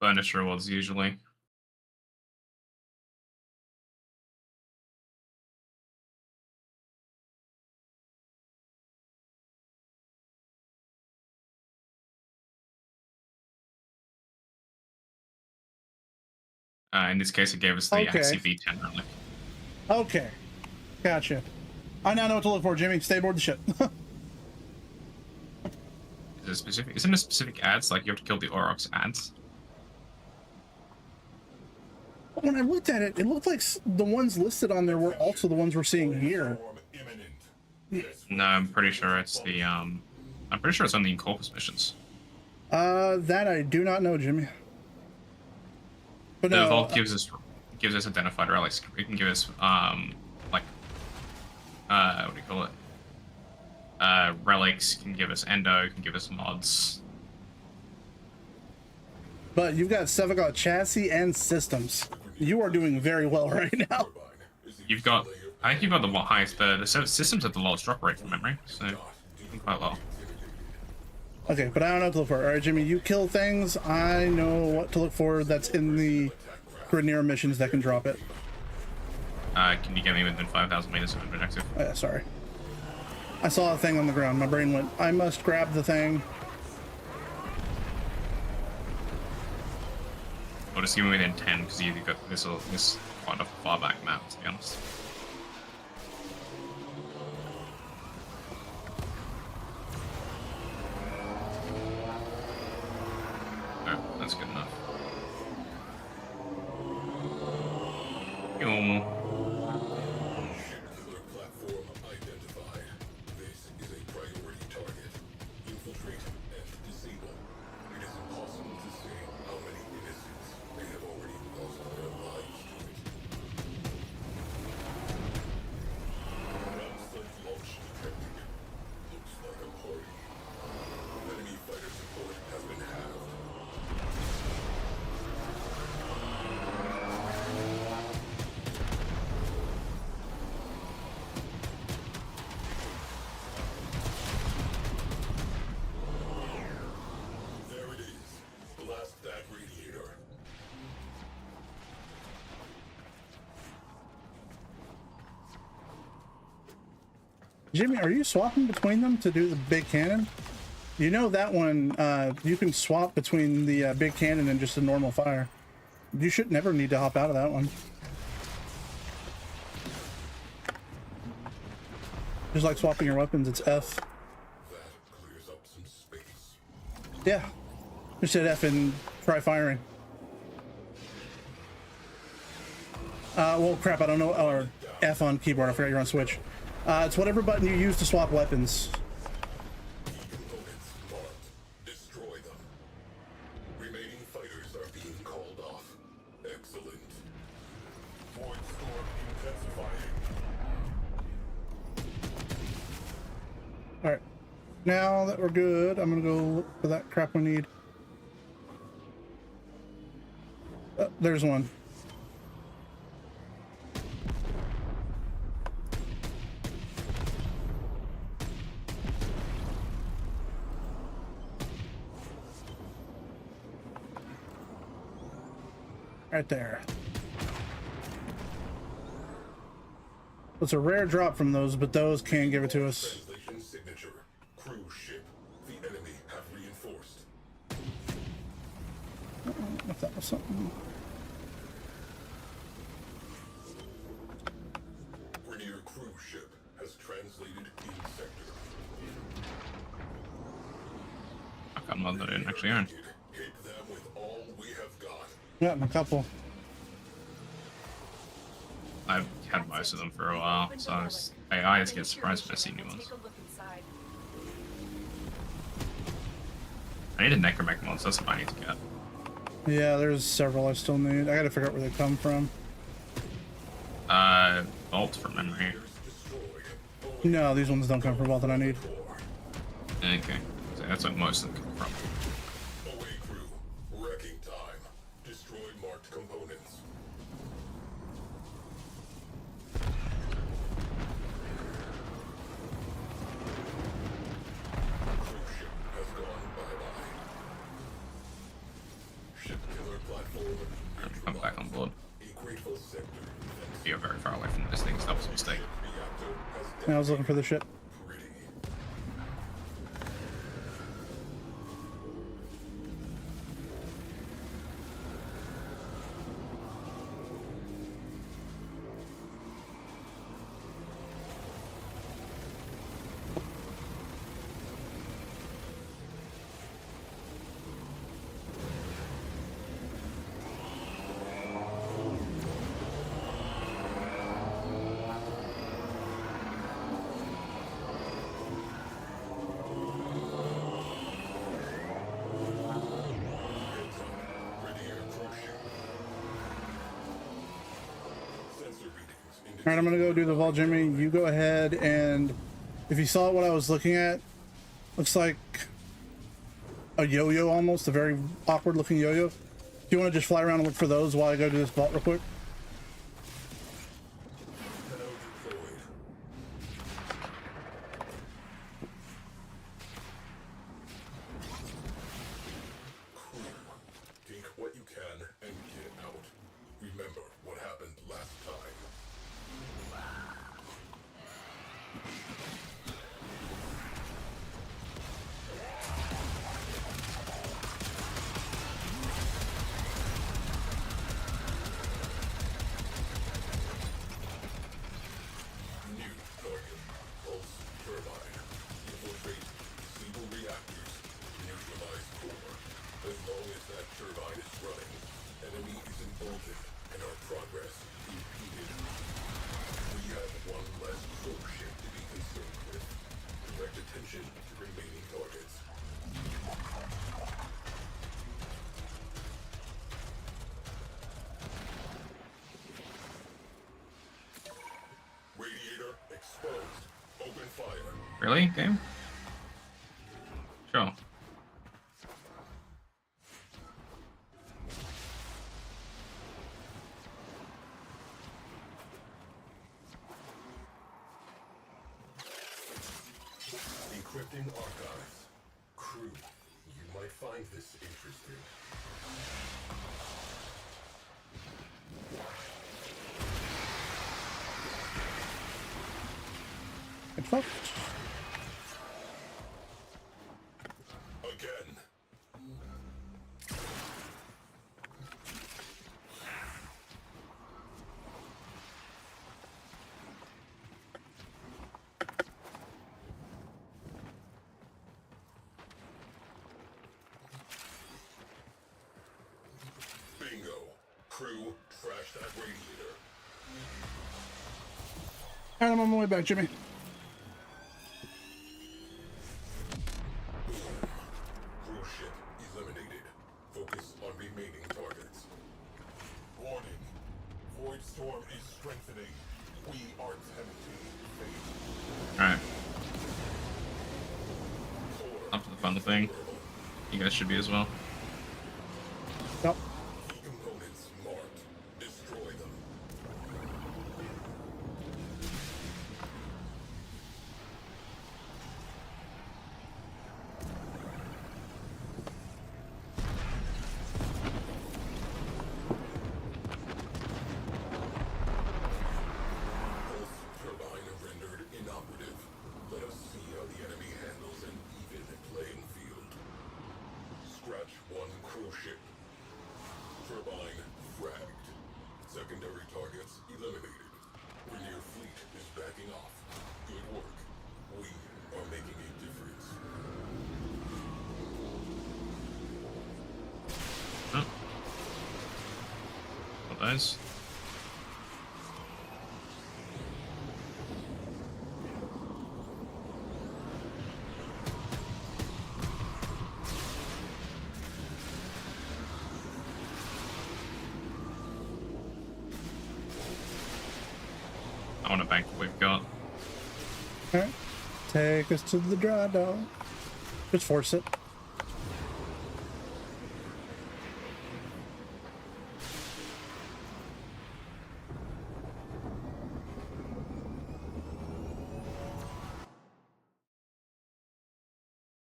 bonus rewards usually. In this case, it gave us the Okay. CV-10 relic. Okay. Gotcha. I now know what to look for, Jimmy. Stay aboard the ship. Isn't it specific ads? Like you have to kill the Aurochs ads? When I looked at it, it looked like the ones listed on there were also the ones we're seeing here. No, I'm pretty sure it's the I'm pretty sure it's on the Incorpus missions. That I do not know, Jimmy. But The no, vault gives us identified relics. It can give us like what do you call it? Relics, can give us endo, can give us mods. but you've got Sevagot chassis and systems. You are doing very well right now. You've got, I think you've got the highest, the systems have the lowest drop rate from memory, so quite well. Okay, but I don't know what to look for. All right, Jimmy, you kill things. I know what to look for that's in the Grenier missions that can drop it. Can you get me within 5,000 meters of an objective? Oh, yeah, sorry. I saw a thing on the ground. My brain went, I must grab the thing. Or just give me within 10, because you've got this quite a far back map, to be honest. Oh, that's good enough. Boom. Jimmy, are you swapping between them to do the big cannon? You know that one, you can swap between the big cannon and just a normal fire. You should never need to hop out of that one. Just like swapping your weapons, it's F. That clears up some space. Yeah. Just hit F and try firing. Well, crap, I don't know. Or F on keyboard, I forgot you're on Switch. It's whatever button you use to swap weapons. Components marked. Destroy them. Remaining fighters are being called off. Excellent. Void storm intensifying. Alright. Now that we're good, I'm gonna go look for that crap we need. There's one. Right there. It's a rare drop from those, but those can give it to us. Translation signature. Cruise ship. The enemy have reinforced. If that was something. Rainier cruise ship has translated in sector. I can't mod that I didn't actually own. Hit them with all we have got. Yeah, a couple. I've had most of them for a while, so I just get surprised when I see new ones. Take a look inside. I need a necromech mod, so that's what I need to get. Yeah, there's several I still need. I gotta figure out where they come from. Vault from memory. No, these ones don't come from Vault that I need. Okay, so that's what most of them come from. Away crew. Wrecking time. Destroy marked components. Cruise ship has gone bye-bye. Ship killer and this thing's double mistake. Reactor has Yeah, I was looking for the ship. pretty. All right, I'm gonna go do the vault, Jimmy. You go ahead, and if you saw what I was looking at, looks like a yo-yo almost, a very awkward looking yo-yo. Do you want to just fly around and look for those while I go to this vault real quick? Tenno deployed. Crew, take what you can and get out. Remember what happened last time. New target. Pulse turbine. Infiltrate. Disable reactors. Neutralize core. As long as that turbine is running, enemy is emboldened and our progress impeded. We have one less probe ship to be concerned with. Direct attention to remaining targets. Radiator exposed. Open fire. Really, game? Sure. Encrypting archives. Crew, you might find this interesting. Good fuck. Again. Bingo. Crew, trash that radiator. All right, I'm on my way back, Jimmy. Cruise ship eliminated. Focus on remaining targets. Warning. Void storm is strengthening. We are tempting fate. Alright. Up to the fun thing. You guys should be as well. Yep. Key components marked. Destroy them. Pulse turbine rendered inoperative. Let us see how the enemy handles an even playing field. Scratch one crew ship. Turbine fragged. Secondary targets eliminated. Rainier fleet is backing off. Good work. We are making a difference. Oh. What those? I want to bank what we've got. All right. Take us to the dry dock. Just force it.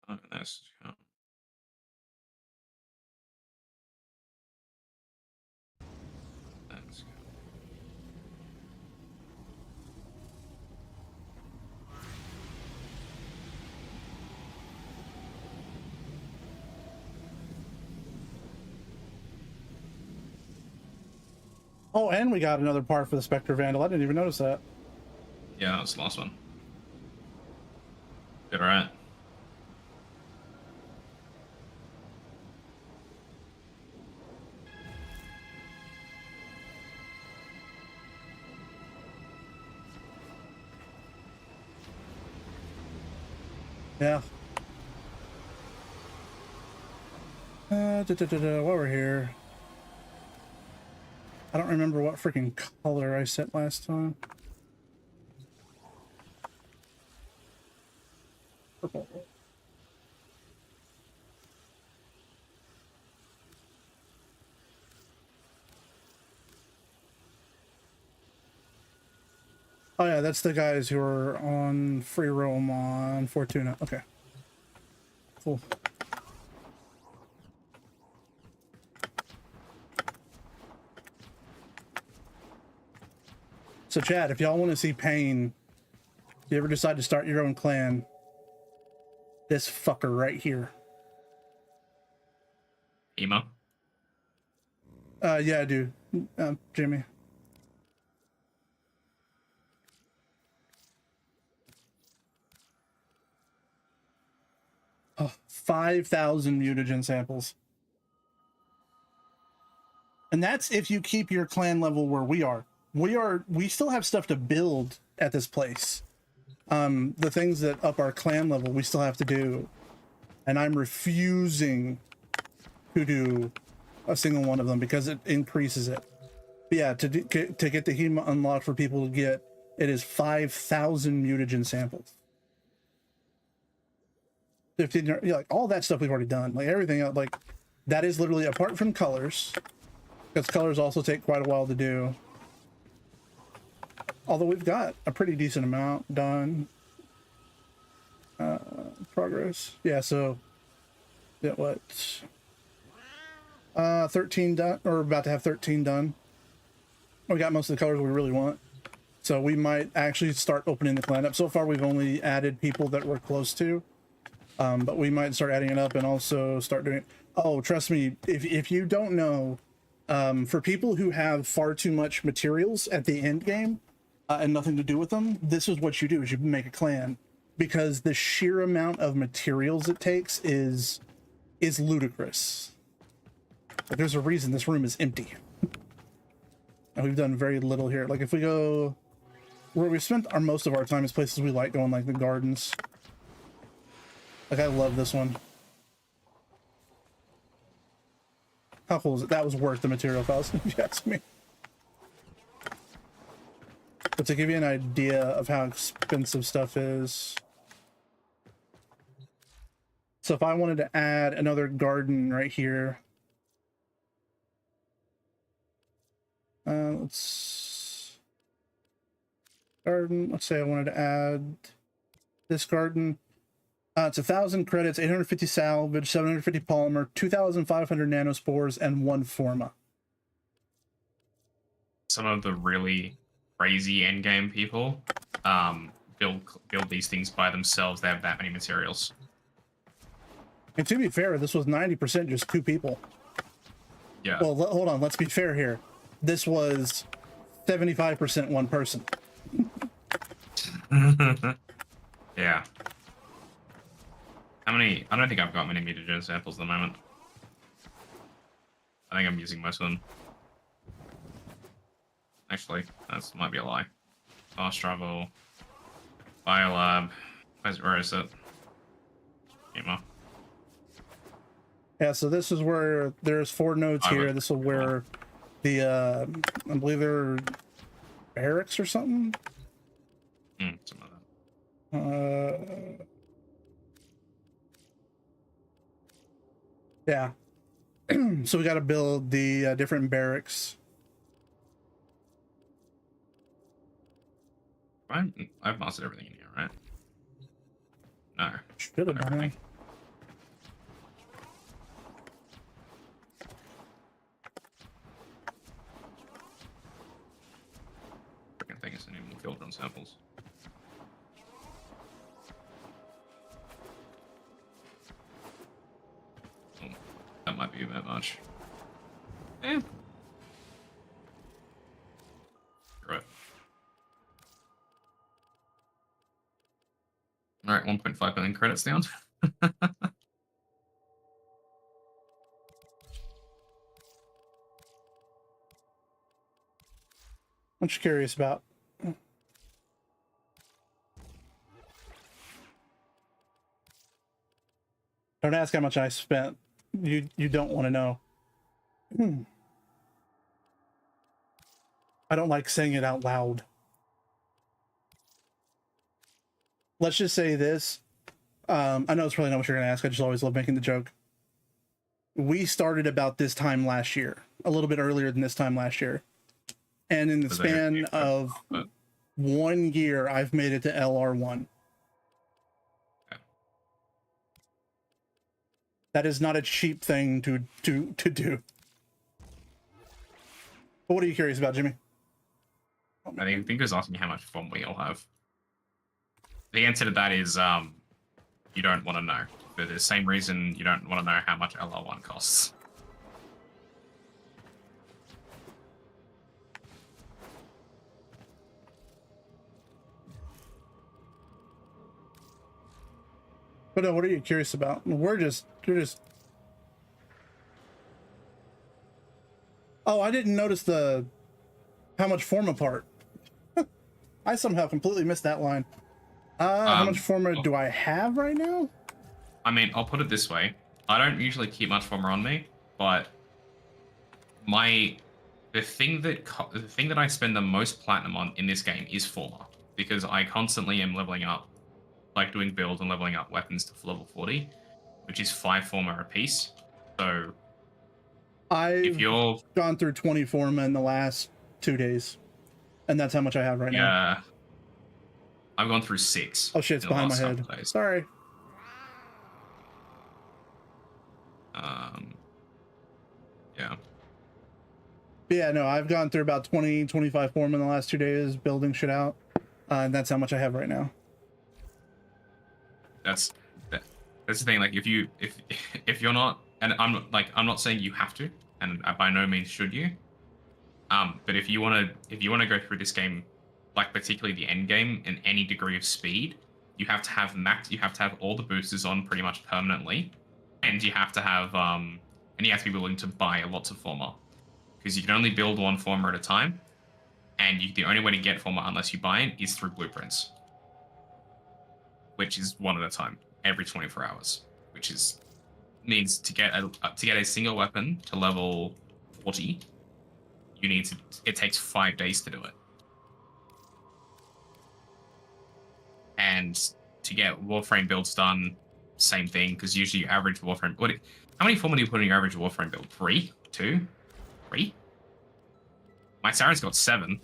Oh, that's Let's go. Oh, and we got another part for the Spectre Vandal. I didn't even notice that. Yeah, that was the last one. Good, alright. Yeah. While we're here, I don't remember what freaking color I set last time. Purple. Oh yeah, that's the guys who are on free roam on Fortuna. Okay. Cool. So Chad, if y'all want to see pain, if you ever decide to start your own clan, this fucker right here. Emo. Yeah, I do. Jimmy. Oh, 5,000 mutagen samples. And that's if you keep your clan level where we are. We still have stuff to build at this place. The things that up our clan level, we still have to do. And I'm refusing to do a single one of them because it increases it. But yeah, to get the HEMA unlocked for people to get, it is 5,000 mutagen samples. 15, like all that stuff we've already done. Like everything, like that is literally apart from colors, because colors also take quite a while to do. Although we've got a pretty decent amount done. Progress. Yeah, so yeah, what? 13 done, or about to have 13 done. We got most of the colors we really want. So we might actually start opening the clan up. So far we've only added people that we're close to. But we might start adding it up and also start doing it. Oh, trust me, if you don't know, for people who have far too much materials at the end game and nothing to do with them, this is what you do: is you make a clan, because the sheer amount of materials it takes is ludicrous. Like, there's a reason this room is empty, and we've done very little here. Like if we go where we spent most of our time is places we like going, like the gardens. Like, I love this one. How cool is it? That was worth the material cost, if you ask me. But to give you an idea of how expensive stuff is. So if I wanted to add another garden right here. Let's say I wanted to add this garden. It's 1,000 credits, 850 salvage, 750 polymer, 2,500 nanospores, and 1 forma. Some of the really crazy endgame people build these things by themselves. They have that many materials. And to be fair, this was 90% just 2 people. Yeah. Well, hold on. Let's be fair here. This was 75% 1 person. Yeah. How many? I don't think I've got many mutagen samples at the moment. I think I'm using most of them. Actually, that might be a lie. Fast travel. Biolab. Where is it? Emo. Yeah, so this is where there's 4 nodes here. This is where the, I believe they're barracks or something? Something like that. Yeah. So we got to build the different barracks. I've mastered everything in here, right? No. Should have done it. Freaking thing isn't even filtered on samples. That might be a bit much. Eh. All right, 1.5 billion credits down. I'm just curious about. Don't ask how much I spent. You don't want to know. I don't like saying it out loud. Let's just say this. I know it's probably not what you're going to ask. I just always love making the joke. We started about this time last year, a little bit earlier than this time last year. And in the span of 1 year, I've made it to LR1. That is not a cheap thing to do. But what are you curious about, Jimmy? I think it was asking how much fun we all have. The answer to that is you don't want to know. For the same reason you don't want to know how much LR1 costs. But what are you curious about? You're just. Oh, I didn't notice how much forma part. I somehow completely missed that line. How much forma do I have right now? I mean, I'll put it this way. I don't usually keep much forma on me, but the thing that I spend the most platinum on in this game is forma, because I constantly am leveling up, like doing builds and leveling up weapons to level 40, which is 5 forma a piece. So I've gone through 20 forma in the last 2 days, and that's how much I have right now. Yeah, I've gone through 6. Oh shit, it's behind my head. Sorry. Yeah. Yeah, no, I've gone through about 20, 25 form in the last 2 days building shit out. And that's how much I have right now. That's the thing. Like, if you're not, and I'm not saying you have to, and by no means should you. But if you wanna go through this game, like particularly the end game, in any degree of speed, you have to have all the boosters on pretty much permanently, and you have to have and you have to be willing to buy lots of forma, because you can only build one forma at a time, and the only way to get forma unless you buy it is through blueprints, which is one at a time every 24 hours, which means to get a single weapon to level 40, it takes 5 days to do it. And to get Warframe builds done, same thing, because usually your average Warframe... How many forma do you put in your average Warframe build? 3? 2? 3? My Siren's got 7.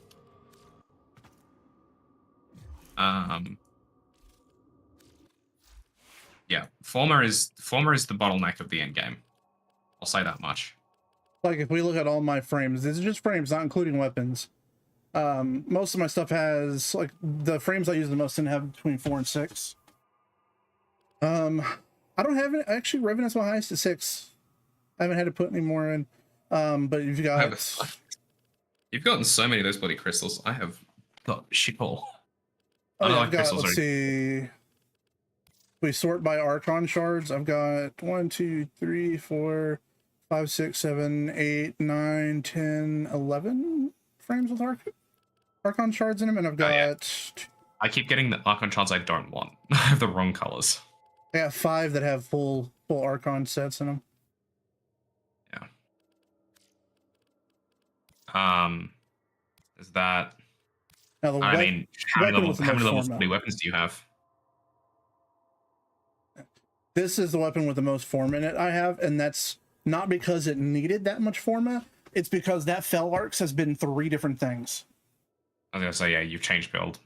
Yeah, forma is the bottleneck of the end game. I'll say that much. Like, if we look at all my frames, this is just frames, not including weapons. Most of my stuff has, like, the frames I use the most tend to have between 4 and 6. I don't have it. Actually, Revenant's my highest at 6. I haven't had to put any more in. But you've got... You've gotten so many of those bloody crystals. I have got shit all. Oh, yeah, I've got, let's see. We sort by Archon shards. I've got 1, 2, 3, 4, 5, 6, 7, 8, 9, 10, 11 frames with Archon shards in them, and I've got... Yeah. I keep getting the Archon shards I don't want. I have the wrong colors. I got 5 that have full Archon sets in them. Yeah. Is that... Now I mean, how many level 40 weapons do you have? This is the weapon with the most forma in it I have, and that's not because it needed that much forma. It's because that Fel Arcs has been 3 different things. I was gonna say, yeah, you've changed build.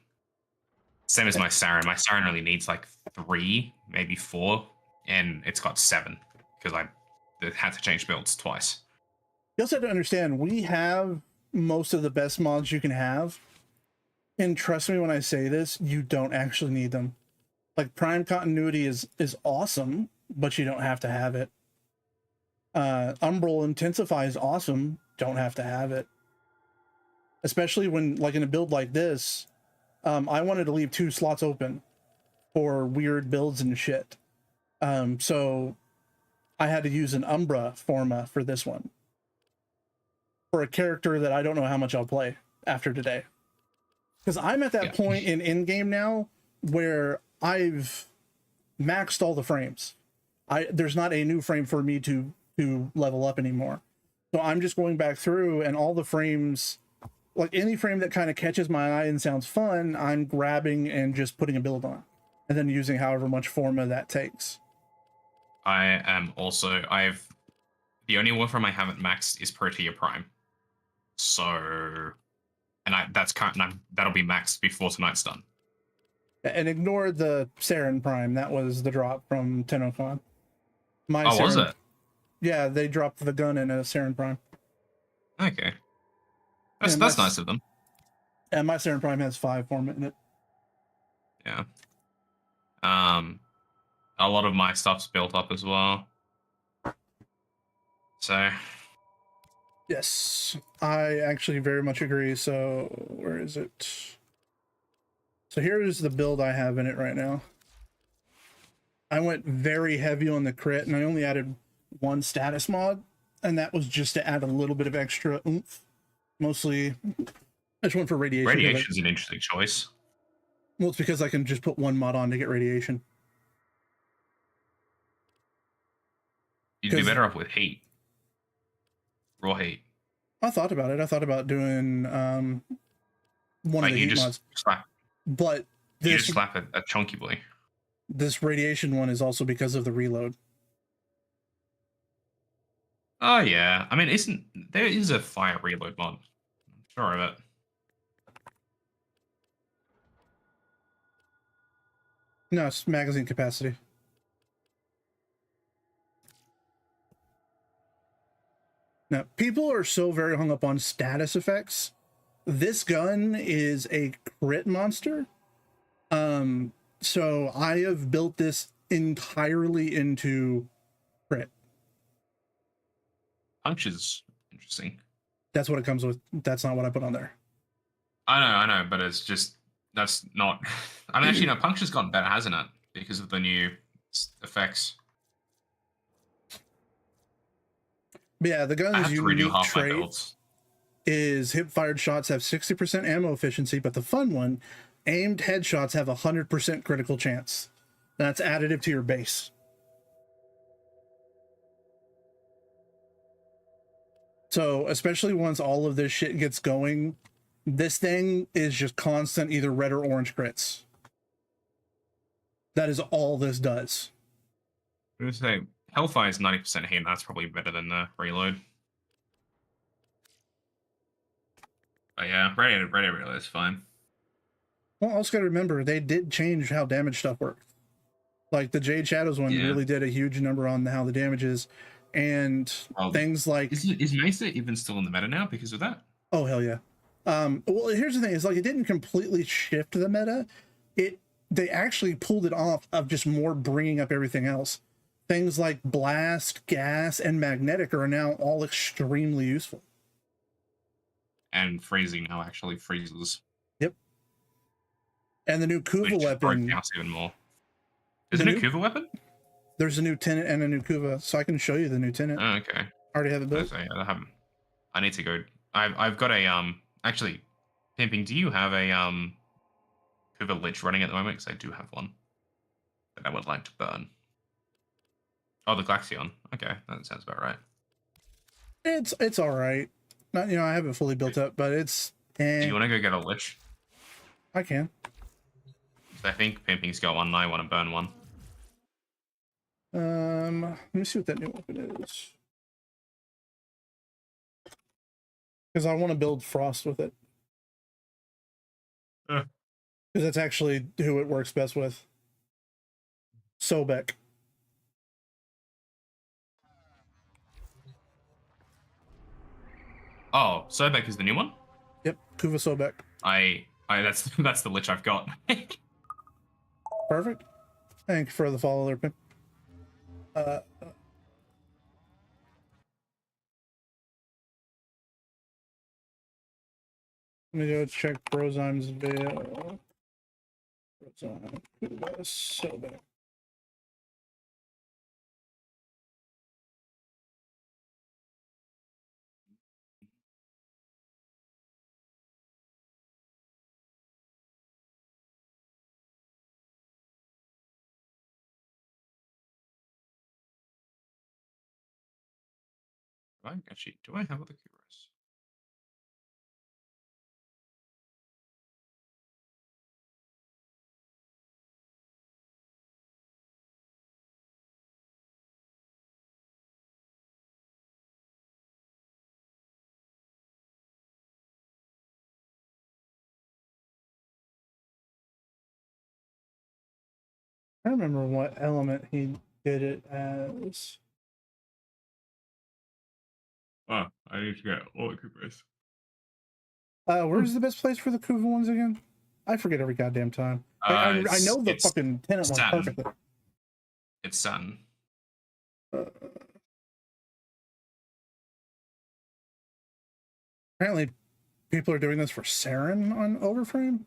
Same as my Siren. My Siren only needs like 3, maybe 4, and it's got 7 because I had to change builds twice. You also have to understand, we have most of the best mods you can have, and trust me when I say this, you don't actually need them. Like, Prime Continuity is awesome, but you don't have to have it. Umbral Intensify is awesome, don't have to have it. Especially when, like, in a build like this, I wanted to leave 2 slots open. for weird builds and shit. So I had to use an Umbra forma for this one. For a character that I don't know how much I'll play after today. Because I'm at that point in in-game now where I've maxed all the frames. There's not a new frame for me to level up anymore. So I'm just going back through, and all the frames, like any frame that kind of catches my eye and sounds fun, I'm grabbing and just putting a build on. And then using however much forma that takes. I am also, the only Warframe I haven't maxed is Protea Prime. So, and that'll be maxed before tonight's done. And ignore the Saren Prime. That was the drop from TennoCon. Was it? Yeah, they dropped the gun in a Saren Prime. Okay. That's nice of them. And my Saren Prime has 5 format in it. Yeah. A lot of my stuff's built up as well. So. Yes, I actually very much agree. So where is it? So here is the build I have in it right now. I went very heavy on the crit, and I only added 1 status mod, and that was just to add a little bit of extra oomph. Mostly, I just went for radiation. Radiation's an interesting choice. Well, it's because I can just put 1 mod on to get radiation. You'd be better off with heat. Raw heat. I thought about it. I thought about doing one of the heat mods. But you just slap a chunky boy. This radiation one is also because of the reload. Oh yeah. I mean, there is a fire reload mod. I'm sure of it. No, it's magazine capacity. Now, people are so very hung up on status effects. This gun is a crit monster. So I have built this entirely into crit. Punch is interesting. That's what it comes with. That's not what I put on there. I know, but it's just, that's not... I mean, actually, no, Punch has gotten better, hasn't it? Because of the new effects. But yeah, the gun's unique trait is hip-fired shots have 60% ammo efficiency, but the fun one, aimed headshots have 100% critical chance. That's additive to your base. So, especially once all of this shit gets going, this thing is just constant either red or orange crits. That is all this does. I was going to say, Hellfire is 90% hit, and that's probably better than the reload. But yeah, radiated reload is fine. Well, also gotta remember, they did change how damage stuff worked. Like, the Jade Shadows one really did a huge number on how the damage is. And things like... Is Mesa even still in the meta now because of that? Oh, hell yeah. Well, here's the thing. It's like, it didn't completely shift the meta. They actually pulled it off of just more bringing up everything else. Things like Blast, Gas, and Magnetic are now all extremely useful. And Freezing now actually freezes. Yep. And the new Kuva weapon... even more. Is it a new Kuva weapon? There's a new Tenno and a new Kuva, so I can show you the new Tenno. Oh, okay. I already have it built. I haven't. I need to go... I've got a... Actually, Pimping, do you have a Kuva Lich running at the moment? Because I do have one that I would like to burn. Oh, the Glaxion. Okay, that sounds about right. It's all right. Not, I haven't fully built up, but it's... Do you want to go get a Lich? I can. So I think Pimping's got one, and I want to burn one. Let me see what that new weapon is. Because I want to build Frost with it. Because that's actually who it works best with. Sobek. Oh, Sobek is the new one? Yep, Kuva Sobek. That's the Lich I've got. Perfect. Thank you for the follow there, Pimp. Let me go check Brozyme's video. So bad. Do I have other Kubras? I don't remember what element he did it as. Oh, I need to get all the Kubras. Where's the best place for the Kuva ones again? I forget every goddamn time. I know the fucking Tenno one Saturn. perfectly. It's Saturn. Apparently, people are doing this for Saren on Overframe.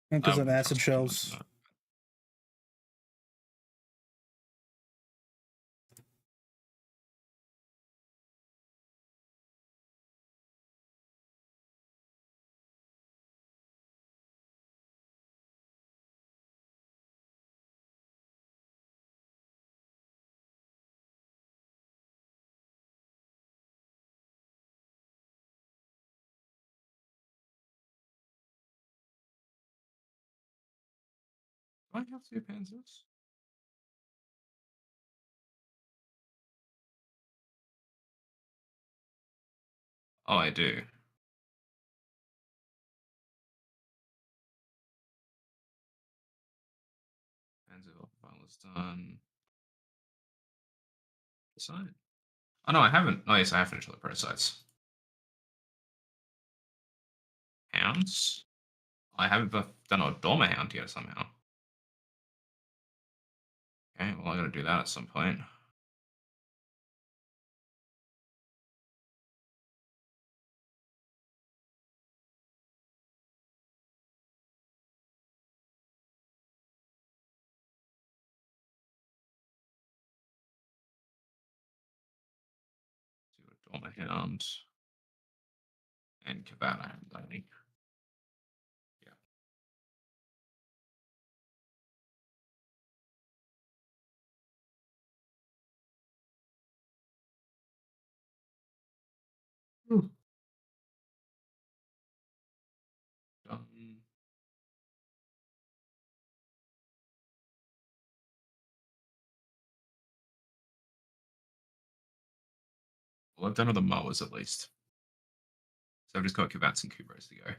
Because of acid shells. Do I have two Panzers? Oh, I do. Panzer file is done. Side. Oh no, I haven't. Oh yes, I have finished all the prototypes. Hounds? I haven't done a Dormer Hound yet somehow. Okay, well I gotta do that at some point. Do a Dormer Hound. And Cabana, I think. Yeah. Done. Well, I've done all the mowers at least. So I've just got Kavats and Kubros to go.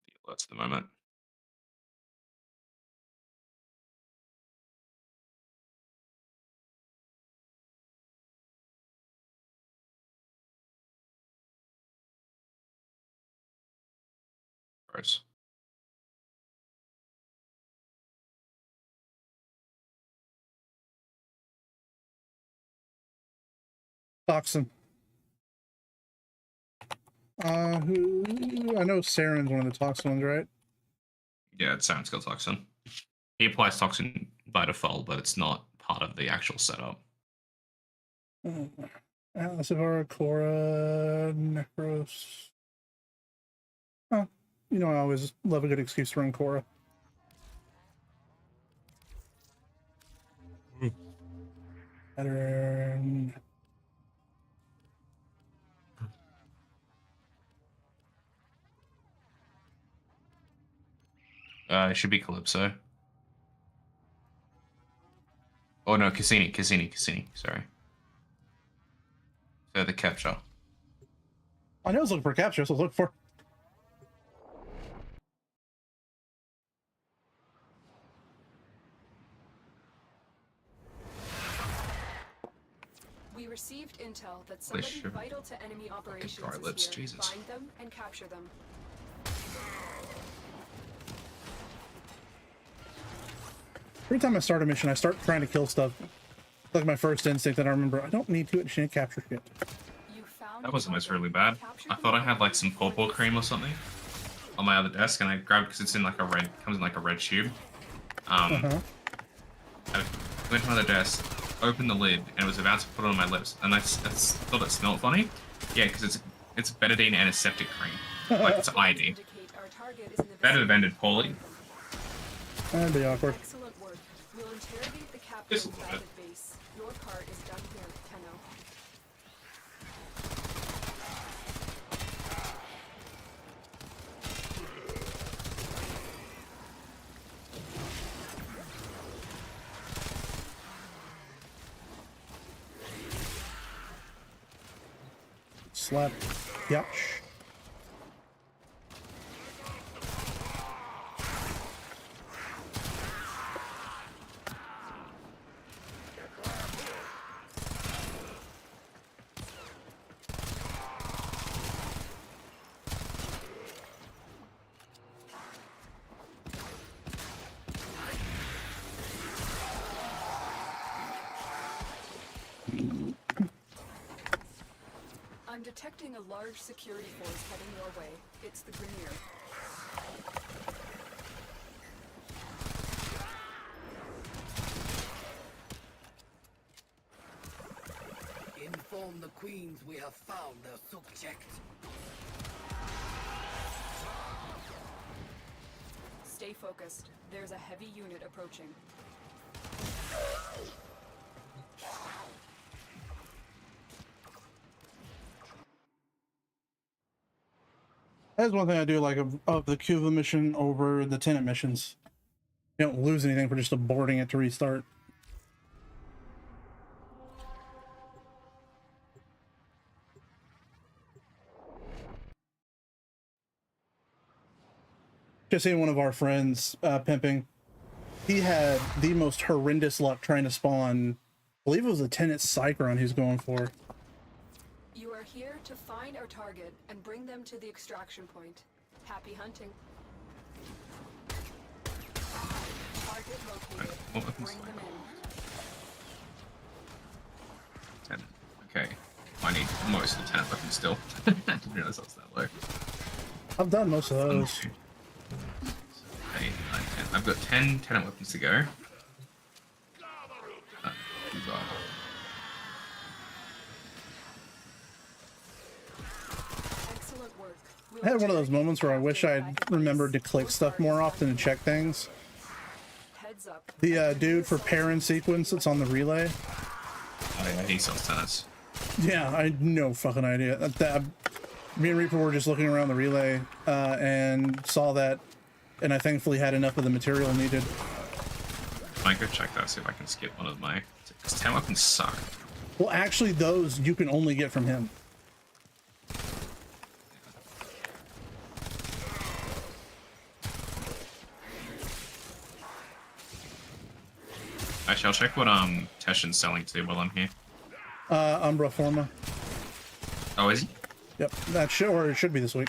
The alerts at the moment. Gross. Toxin. I know Saren's one of the toxin ones, right? Yeah, it sounds got Toxin. He applies Toxin by default, but it's not part of the actual setup. Atlas of Cora, Necros. Oh, you know I always love a good excuse to run Cora. Pattern. It should be Calypso. Oh no, Cassini. Sorry. So the capture. I know I was looking for capture, so look for. received intel that Holy somebody shit. vital to enemy operations dry is lips, here. Jesus. Find them and capture them. Every time I start a mission, I start trying to kill stuff. Like my first instinct that I remember, I don't need to capture shit. You found That wasn't target. really bad. Capture I them thought I and had like some before purple they cream or something on my other desk, and I grabbed because it's in like a red, comes in like a red tube. I went to my other desk, opened the lid, and was about to put it on my lips, and I thought it smelled funny. Yeah, because it's betadine and a septic cream, like it's iodine. indicate our target is in the That had vicinity. ended poorly. That'd be awkward. Excellent work. We'll interrogate the captain Just a of little the bit. base. Your part is done here, Tenno. Slap. Yep. I'm detecting a large security force heading your way. It's the Grenier. Inform the queens we have found their subject. Stay focused. There's a heavy unit approaching. That's one thing I do like of the Cuba mission over the Tenant missions. You don't lose anything for just aborting it to restart. Just seeing one of our friends pimping. He had the most horrendous luck trying to spawn. I believe it was a Tenant Cyclone he's going for. You are here to find our target and bring them to the extraction point. Happy hunting. Target located. What weapons Bring do I them in. 10. Okay. I need most of the 10 weapons still. I didn't realize that was that low. I've done most of those. 8, 9, 10. I've got 10 tenant weapons to go. Bizarre. Excellent work. I had one of those moments where I wish I'd remembered to click stuff more often and check things. Heads up. The dude for Perrin sequence that's on the relay. Oh yeah, he sells tenants. Yeah, I had no fucking idea. Me and Reaper were just looking around the relay and saw that, and I thankfully had enough of the material needed. I might go check that, see if I can skip one of my... Because 10 weapons suck. Well, actually, those you can only get from him. Actually, I'll check what Teshin's selling too while I'm here. Umbra Forma. Oh, is he? Yep, that should, or it should be this week.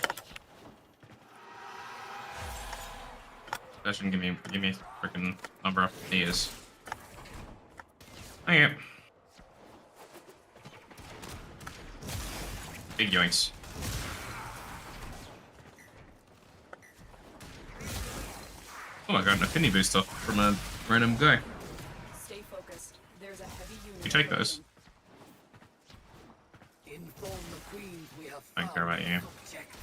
Teshin, give me a freaking number. He is. Okay. Big yoinks. Oh my god, an affinity booster from a random guy. Stay focused. There's a heavy unit. You take those. approaching. Inform the queens we have I don't found care about their you. subject.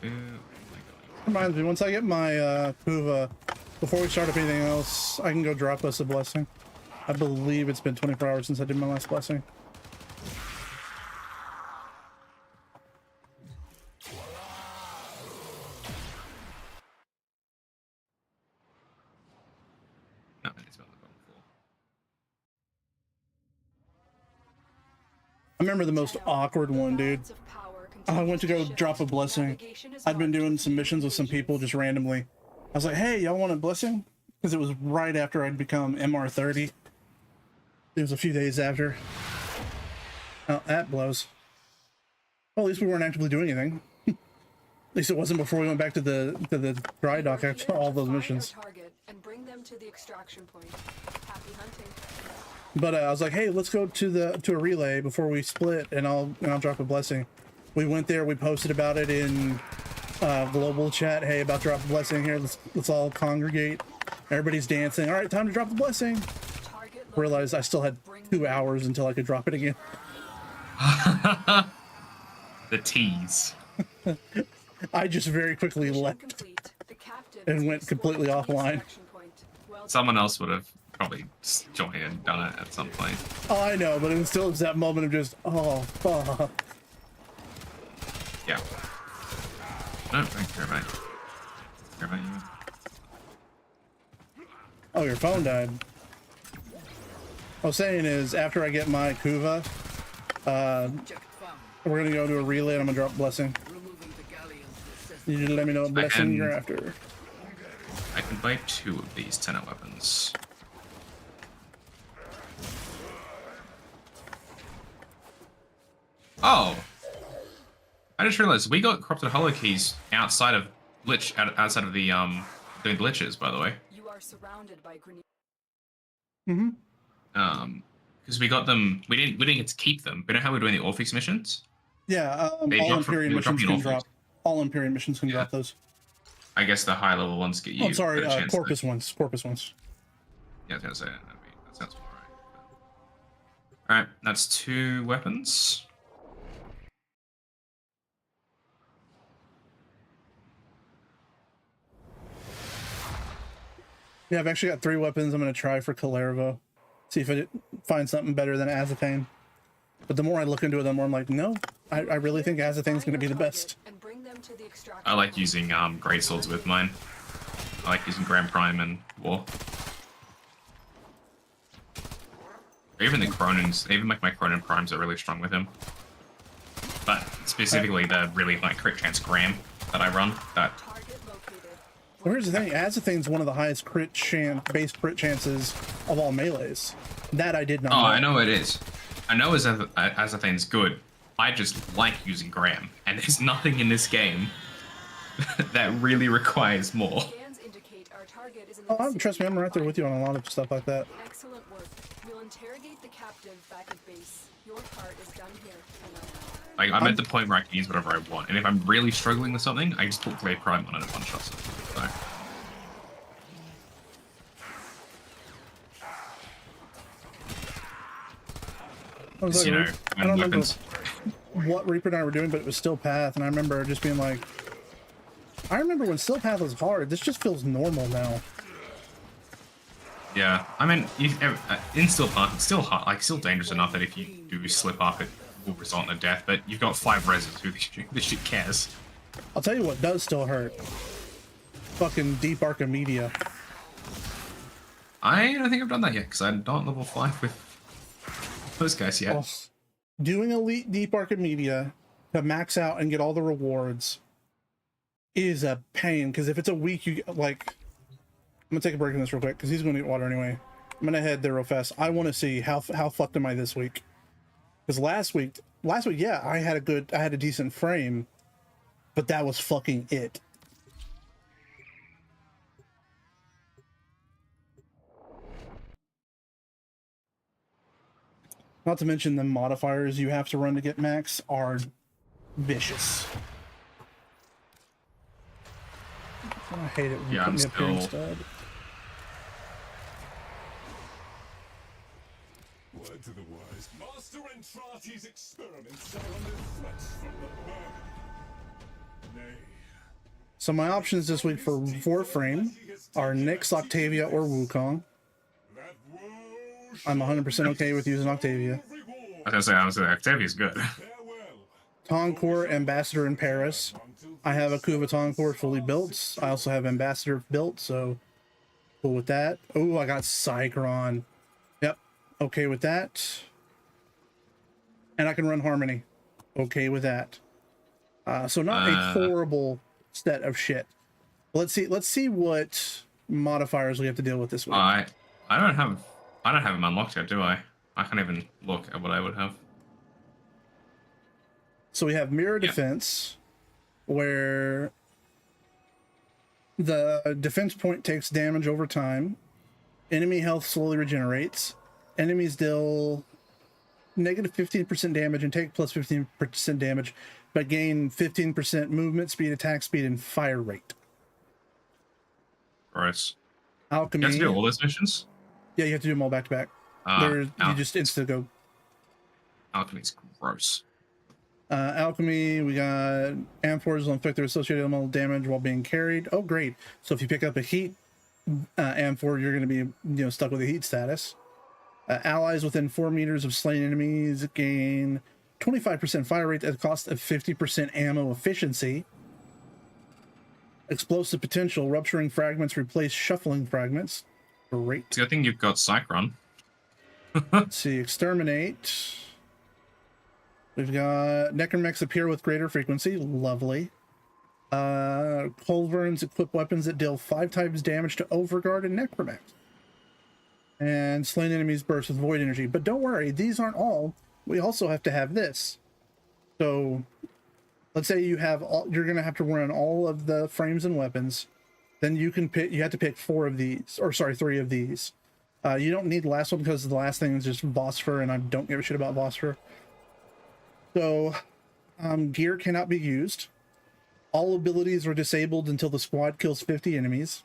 Who am I going? Reminds me, once I get my Puva, before we start up anything else, I can go drop us a blessing. I believe it's been 24 hours since I did my last blessing. No, it's about the bottom floor. I remember the most awkward one, dude. I went to go drop a blessing. I'd been doing some missions with some people just randomly. I was like, hey, y'all want a blessing? Because it was right after I'd become MR30. It was a few days after. Oh, that blows. Well, at least we weren't actively doing anything. At least it wasn't before we went back to the dry dock after all those missions. Target and bring them to the extraction point. Happy hunting. But I was like, hey, let's go to a relay before we split, and I'll drop a blessing. We went there. We posted about it in global chat. Hey, about to drop a blessing here. Let's all congregate. Everybody's dancing. All right, time to drop the blessing. Realized I still had 2 hours until I could drop it again. The tease. I just very quickly left and went completely offline. Someone else would have probably joined and done it at some point. Oh, I know, but it still was that moment of just, oh, fuck. Yeah. No, don't care about you. Care about you. Oh, your phone died. What I was saying is, after I get my Kuva, we're gonna go to a relay and I'm gonna drop blessing. You just let me know what blessing you're after. I can buy 2 of these Tenno weapons. Oh! I just realized we got corrupted holokeys outside of outside of the glitches, by the way. You are surrounded by grenades. Mm-hmm. Because we got them, we didn't get to keep them. You know how we're doing the Orpheus missions? Yeah, all Imperium missions can drop. All Imperium missions can drop those. I guess the high level ones get you. Oh, I'm sorry, Corpus ones. Corpus ones. Yeah, I was gonna say that sounds more right. All right, that's 2 weapons. Yeah, I've actually got 3 weapons. I'm gonna try for Kalervo. See if I find something better than Azethane. But the more I look into it, the more I'm like, no, I really think Azathane's going to be the best. I like using great swords with mine. I like using Grand Prime and War. Even the Cronins, even like my Cronin Primes are really strong with him. But specifically the really like crit chance Graham that I run. That. Well, here's the thing, Azathane's one of the highest base crit chances of all melees. That I did not know. I know it is. I know Azathane's good. I just like using Graham, and there's nothing in this game that really requires more. Oh, trust me, I'm right there with you on a lot of stuff like that. Excellent work. We'll interrogate the captive back at base. Your part is done here. Like, I'm at the point where I can use whatever I want, and if I'm really struggling with something, I just put Grey Prime on it and one-shots it. So. I was like, I don't remember what Reaper and I were doing, but it was still Path, and I remember just being like, I remember when still Path was hard. This just feels normal now. Yeah, I mean, in still Path, it's still hard, like still dangerous enough that if you do slip up, it will result in a death. But you've got 5 reses. Who this shit cares? I'll tell you what does still hurt. Fucking Deep Archimedia. I don't think I've done that yet because I'm not level 5 with those guys yet. Well, doing Elite Deep Archimedia to max out and get all the rewards is a pain, because if it's a week, you like, I'm gonna take a break in this real quick because he's gonna get water anyway. I'm gonna head there real fast. I want to see how fucked am I this week, because last week, yeah, I had a decent frame, but that was fucking it. Not to mention the modifiers you have to run to get max are vicious. I hate it when you put me up here instead. Word to the wise. Master Entrati's experiments are under threat from the Burg. Nay. So my options this week for Warframe are Nyx, Octavia, or Wukong. I'm 100% okay with using Octavia. I was gonna say Octavia's good. Toncourt, Ambassador in Paris. I have a Kuva Toncourt fully built. I also have Ambassador built, so cool with that. Oh, I got Cycron. Yep, okay with that. And I can run Harmony. Okay with that. So not a horrible set of shit. Let's see what modifiers we have to deal with this week. I don't have him unlocked yet, do I? I can't even look at what I would have. So we have mirror Yeah. defense, where the defense point takes damage over time. Enemy health slowly regenerates. Enemies deal negative 15% damage and take plus 15% damage, but gain 15% movement speed, attack speed, and fire rate. Gross. Alchemy. You have to do all those missions? Yeah, you have to do them all back to back. You just insta go. Alchemy's gross. Alchemy, we got amphors will inflict their associated elemental damage while being carried. Oh, great. So if you pick up a heat amphor, you're going to be stuck with a heat status. Allies within 4 meters of slain enemies gain 25% fire rate at the cost of 50% ammo efficiency. Explosive potential, rupturing fragments replace shuffling fragments. Great. It's a good thing you've got Cycron. Let's see, exterminate. We've got necromechs appear with greater frequency. Lovely. Culverins equip weapons that deal 5 times damage to Overguard and necromechs. And slain enemies burst with void energy. But don't worry, these aren't all. We also have to have this. So let's say you have all, you're going to have to run all of the frames and weapons. Then you can pick, you have to pick 4 of these, or sorry, 3 of these. You don't need the last one because the last thing is just Phosphor, and I don't give a shit about Phosphor. So gear cannot be used. All abilities are disabled until the squad kills 50 enemies.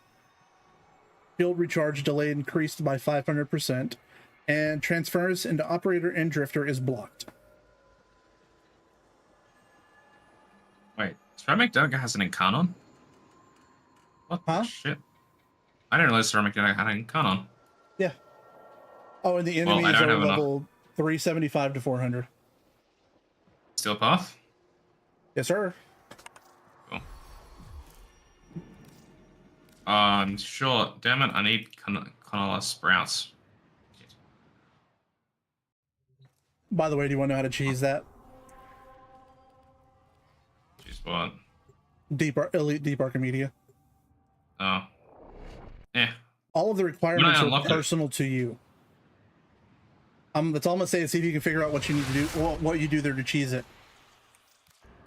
Shield recharge delay increased by 500%, and transference into operator and drifter is blocked. Wait, Ceramic Dagger has an Incarnon? What Huh? the shit? I didn't realize Ceramic Dagger had an Incarnon. Yeah. Oh, and the Well, I enemies don't are have enough. level 375 to 400. Steel Path? Yes, sir. Cool. Sure. Damn it, I need canola sprouts. Shit. By the way, do you want to know how to cheese that? Jeez, what? Elite Deep Archimedia. Oh. Eh. All of the requirements are unlock it. personal to you. That's all I'm gonna say is see if you can figure out what you need to do, what you do there to cheese it.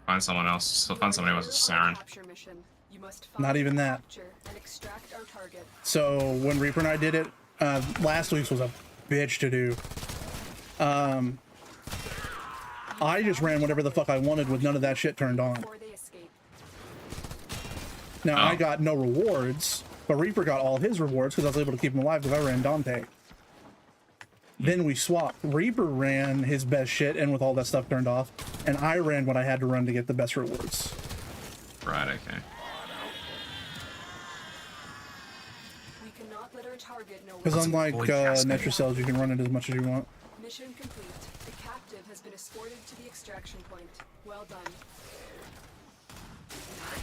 Find someone else. So find somebody else. Saren. Capture mission. You must Not find, even that. capture, and extract our target. So when Reaper and I did it, last week's was a bitch to do. I just ran whatever the fuck I wanted with none of that shit turned on. Before they escape. Now Oh. I got no rewards, but Reaper got all his rewards because I was able to keep him alive because I ran Dante. Then we swapped. Reaper ran his best shit and with all that stuff turned off, and I ran what I had to run to get the best rewards. Right, okay. We cannot let our target know Because where unlike avoid casting. Netrocells, you can run it as much as you want. Mission complete. The captive has been escorted to the extraction point. Well done. Alright.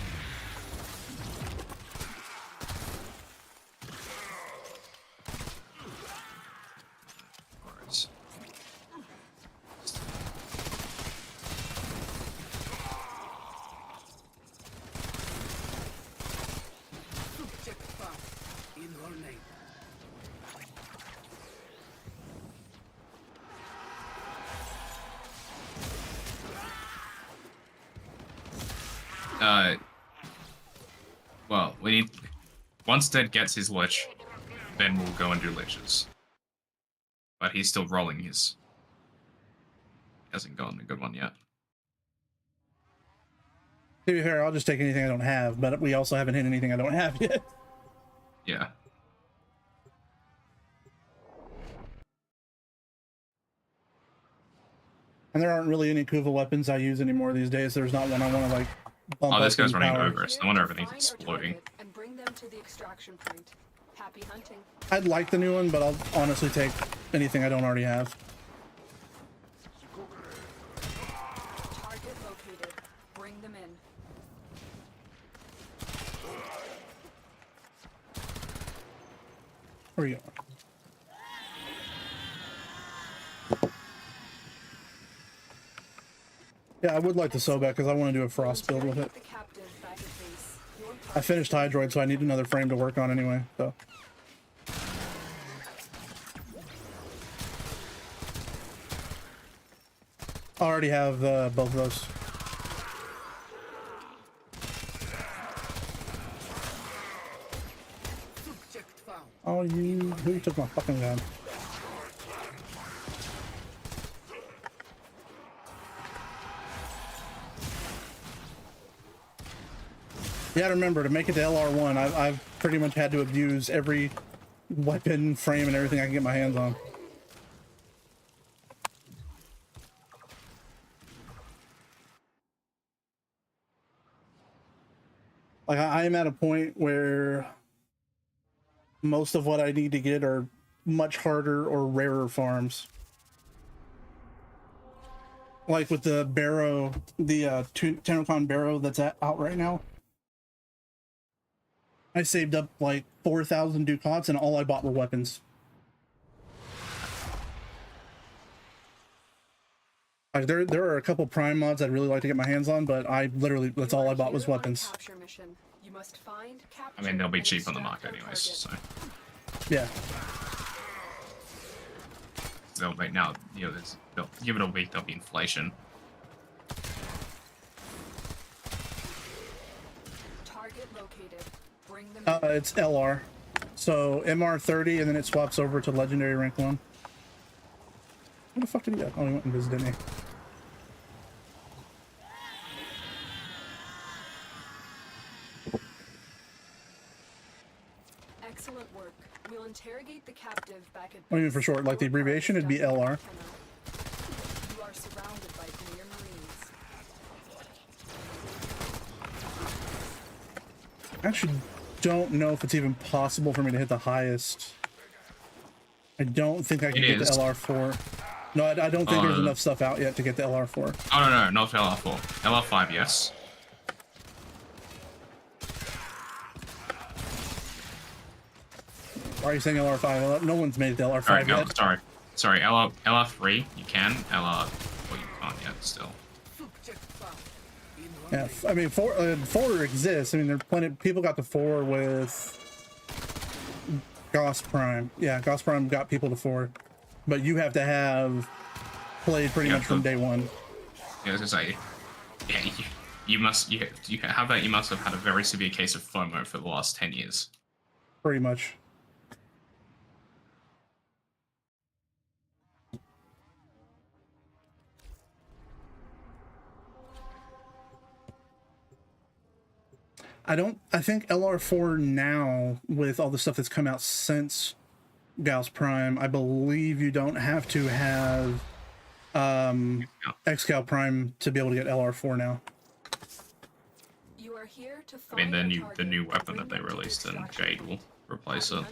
Subject fast. In her name. Well, we need... Once Dead gets his Lich, then we'll go and do Liches. But he's still rolling his... He hasn't gotten a good one yet. To be fair, I'll just take anything I don't have, but we also haven't hit anything I don't have yet. Yeah. And there aren't really any Kuva weapons I use anymore these days. There's not one I want to like bump Oh, this up guy's in running power. over us. No wonder everything's Find our exploding. target and bring them to the extraction point. Happy hunting. I'd like the new one, but I'll honestly take anything I don't already have. Target located. Bring them in. Where are you going? Yeah, I would like the Sobek because I want to do a frost build with it. The captive back at base. Your I finished Hydroid, so I need another frame to work on anyway. So I already have both of those. Subject found. Oh, who took my fucking gun? Yeah, remember, to make it to LR1, I've pretty much had to abuse every weapon, frame, and everything I can get my hands on. Like, I am at a point where most of what I need to get are much harder or rarer farms. Like with the Barrow, the Tenno Barrow that's out right now. I saved up like 4,000 ducats and all I bought were weapons. Like there are a couple prime mods I'd really like to get my hands on, but I literally, that's all I bought was weapons. You must find, I mean, they'll be cheap on the market anyways, so. Yeah. They'll wait now, you know, they'll give it a week, there'll be inflation. Target located. Bring them It's LR. So MR30 and then it swaps over to legendary rank 1. Where the fuck did he go? Oh, he went and visited me. Excellent work. We'll interrogate the captive back at What do you mean for short? Like the abbreviation, it'd be LR. You are surrounded by Premier Marines. I actually don't know if it's even possible for me to hit the highest. I don't think I can get the LR4. No, I don't think there's enough stuff out yet to get the LR4. Oh, no, not LR4. LR5, yes. Why are you saying LR5? No one's made it to LR5 Alright, no, yet. sorry, LR3, you can. well, you can't yet, still. Subject found. Yeah, I mean, 4 exists. I mean, there's plenty. People got the 4 with Gauss Prime. Yeah, Gauss Prime got people to 4, but you have to have played pretty much from day 1. Yeah, I was gonna say, yeah, you must have that. You must have had a very severe case of FOMO for the last 10 years. Pretty much. I think LR4 now, with all the stuff that's come out since Gauss Prime, I believe you don't have to have Excal Prime to be able to get LR4 now. You are here to I mean, find the new weapon that they released in Jade will replace it.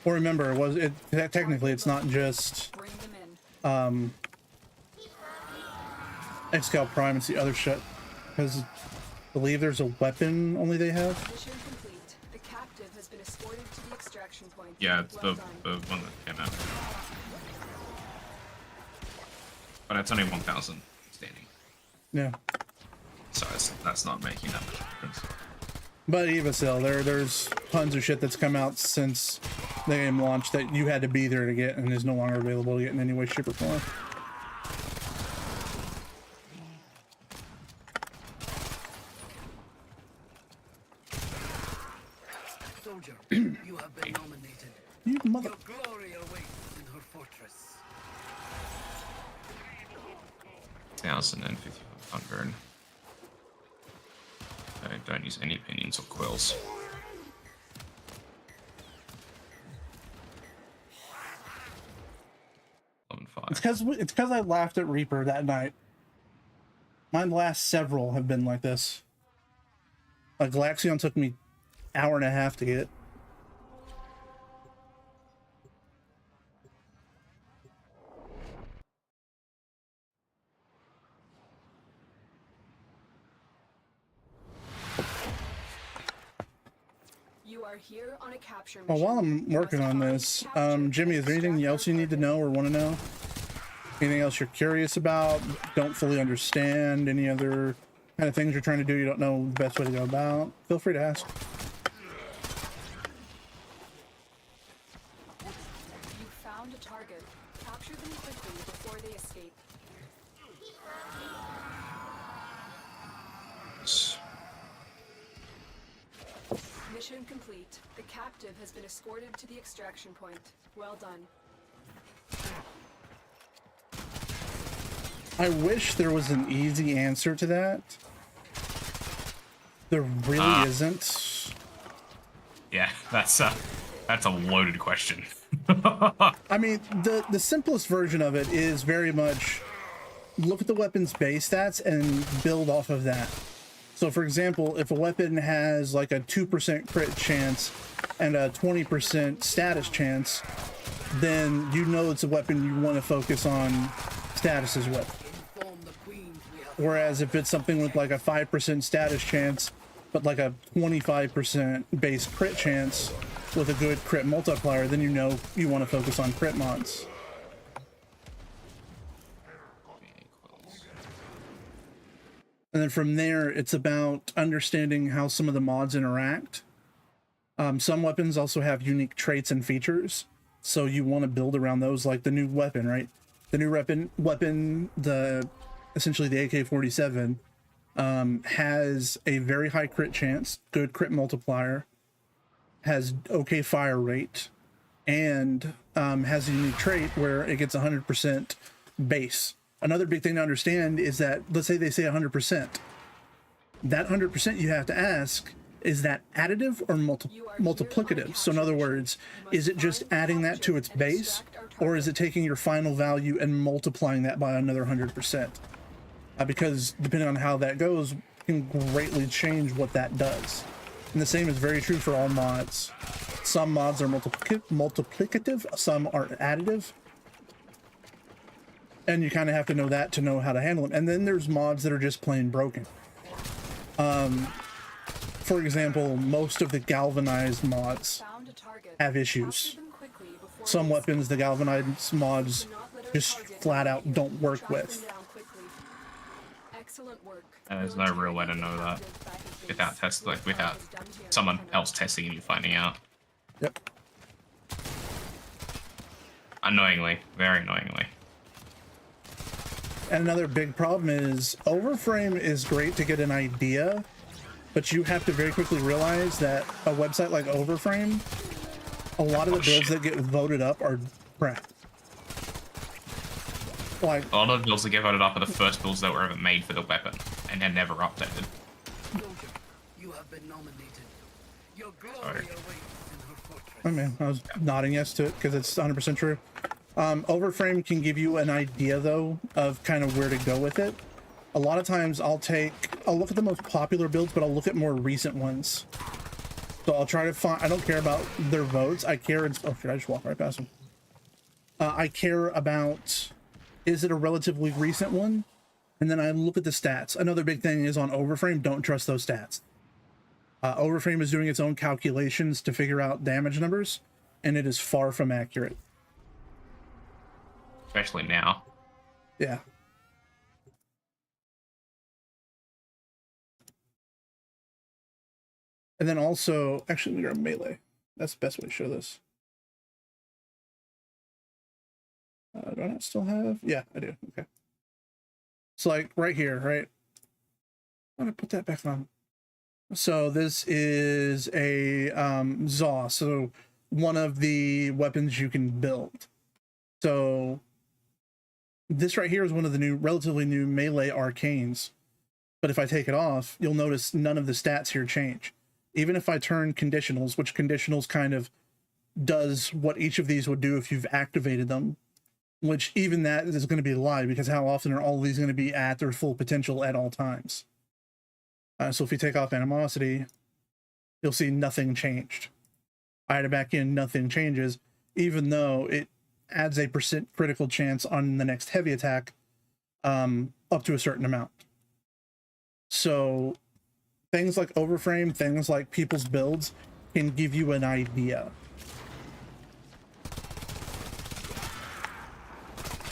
Or remember, technically it's not just Bring them in. Excal Prime, it's the other shit. Because I believe there's a weapon only they have. Mission complete. The captive has been escorted to the extraction point. Yeah, it's Well the done. one that came out. But it's only 1,000 standing. Yeah. So that's not making that much difference. But even still, there's tons of shit that's come out since the game launched that you had to be there to get and is no longer available to get in any way, shape, or form. Soldier, you have been nominated. You mother... Your glory awaits in her fortress. 1,500. I don't use any opinions or quills. It's because I laughed at Reaper that night. My last several have been like this. A Galaxion took me an hour and a half to get. You are here on a capture Well, mission. while I'm working on this, Jimmy, is there anything else you need to know or want to know? Anything else you're curious about, don't fully understand, any other kind of things you're trying to do you don't know the best way to go about? Feel free to ask. Mission complete. The captive has been escorted to the extraction point. Well done. I wish there was an easy answer to that. There really isn't. Yeah, that's a loaded question. I mean, the simplest version of it is very much look at the weapon's base stats and build off of that. So for example, if a weapon has like a 2% crit chance and a 20% status chance, then you know it's a weapon you want to focus on statuses with. Whereas if it's something with like a 5% status chance, but like a 25% base crit chance with a good crit multiplier, then you know you want to focus on crit mods. And then from there, it's about understanding how some of the mods interact. Some weapons also have unique traits and features, so you want to build around those, like the new weapon, right? The new weapon, essentially the AK-47, has a very high crit chance, good crit multiplier, has okay fire rate, and has a unique trait where it gets 100% base. Another big thing to understand is that, let's say they say 100%. That 100% you have to ask, is that additive or multiplicative? So in other words, is it just adding that to its base, or is it taking your final value and multiplying that by another 100%? Because depending on how that goes, can greatly change what that does. And the same is very true for all mods. Some mods are multiplicative, some are additive. And you kind of have to know that to know how to handle them. And then there's mods that are just plain broken. For example, most of the galvanized mods have issues. Some weapons the galvanized mods just flat out don't work with. There's no real way to know that without someone else testing and you finding out. Yep. Annoyingly, very annoyingly. And another big problem is Overframe is great to get an idea, but you have to very quickly realize that a website like Overframe, a lot of the builds that get voted up are crap. Like, a lot of the builds that get voted up are the first builds that were ever made for the weapon, and they're never updated. You have been nominated. Your glory awaits in her fortress. I mean, I was nodding yes to it because it's 100% true. Overframe can give you an idea, though, of kind of where to go with it. A lot of times I'll look at the most popular builds, but I'll look at more recent ones. So I'll try to find, I don't care about their votes. I care, oh, should I just walk right past them? I care about, is it a relatively recent one? And then I look at the stats. Another big thing is on Overframe, don't trust those stats. Overframe is doing its own calculations to figure out damage numbers, and it is far from accurate. Especially now. Yeah. And then also, actually, we grab melee. That's the best way to show this. Do I not still have? Yeah, I do. Okay. So like right here, right? I'm gonna put that back on. So this is a Zaw. So one of the weapons you can build. So this right here is one of the new, relatively new melee arcanes. But if I take it off, you'll notice none of the stats here change. Even if I turn conditionals, which conditionals kind of does what each of these would do if you've activated them, which even that is going to be a lie, because how often are all of these going to be at their full potential at all times? So if you take off animosity, you'll see nothing changed. I add it back in, nothing changes, even though it adds a % critical chance on the next heavy attack up to a certain amount. So things like Overframe, things like people's builds can give you an idea.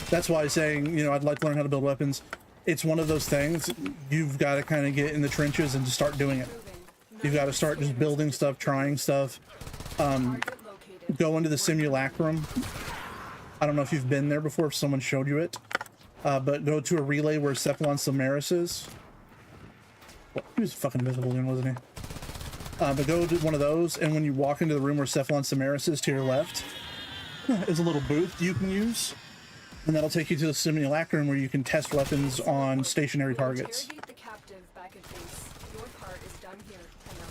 That's why saying, you know, I'd like to learn how to build weapons. It's one of those things, you've got to kind of get in the trenches and just start doing it. You've got to start just building stuff, trying stuff. Go into the simulacrum. I don't know if you've been there before, if someone showed you it. But go to a relay where Cephalon Solaris is. Well, he was fucking invisible then, wasn't he? But go to one of those, and when you walk into the room where Cephalon Samaris is to your left, is a little booth you can use, and that'll take you to the simulacrum where you can test weapons on stationary targets. Interrogate the captive back at base. Your part is done here, Tenno.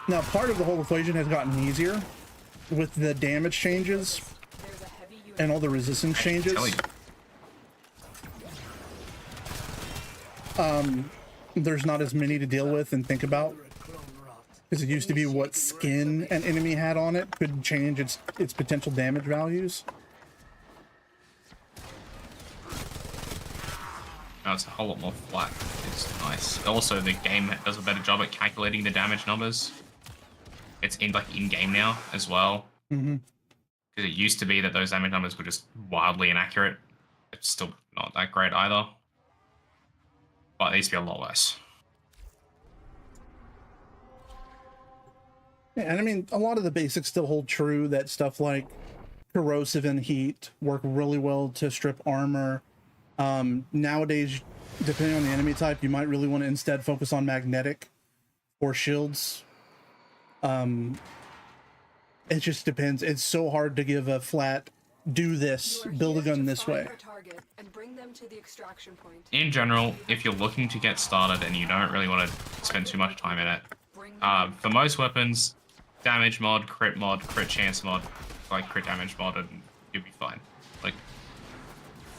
Now, part of the whole equation has gotten easier with the damage changes There's a heavy unit. and all the resistance changes. Tell you. There's not as many to deal with and think about, because it used to be what skin an enemy had on it could change its potential damage values. Now it's a whole lot more flat. It's nice. Also, the game does a better job at calculating the damage numbers. It's in game now as well. Mm-hmm. Because it used to be that those damage numbers were just wildly inaccurate. It's still not that great either. But it needs to be a lot less. Yeah, and I mean, a lot of the basics still hold true, that stuff like corrosive and heat work really well to strip armor. Nowadays, depending on the enemy type, you might really want to instead focus on magnetic or shields. It just depends. It's so hard to give a flat, do this, You are build a here gun to this find way. our target and bring them to the extraction point. In general, if you're looking to get started and you don't really want to spend too much time in it, Bring them for most weapons, damage mod, crit chance mod, like crit damage mod, and you'll be fine. Like,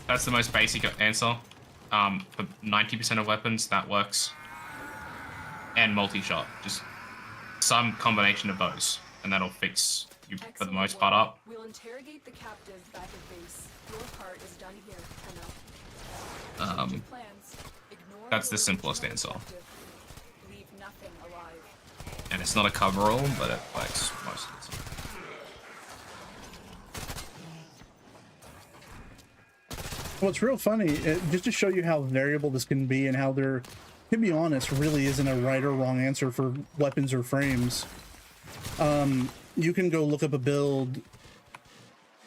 that's the most basic answer. For 90% of weapons, that works. And multi-shot, just some combination of those, and that'll fix you for the most part up. We'll interrogate the captive back at base. Your part is done here, Tenno. Um, Plans. Ignore that's the orders simplest from the answer. captive. Leave nothing alive. And it's not a coverall, but it works most of the time. What's real funny, just to show you how variable this can be and how there, to be honest, really isn't a right or wrong answer for weapons or frames. You can go look up a build.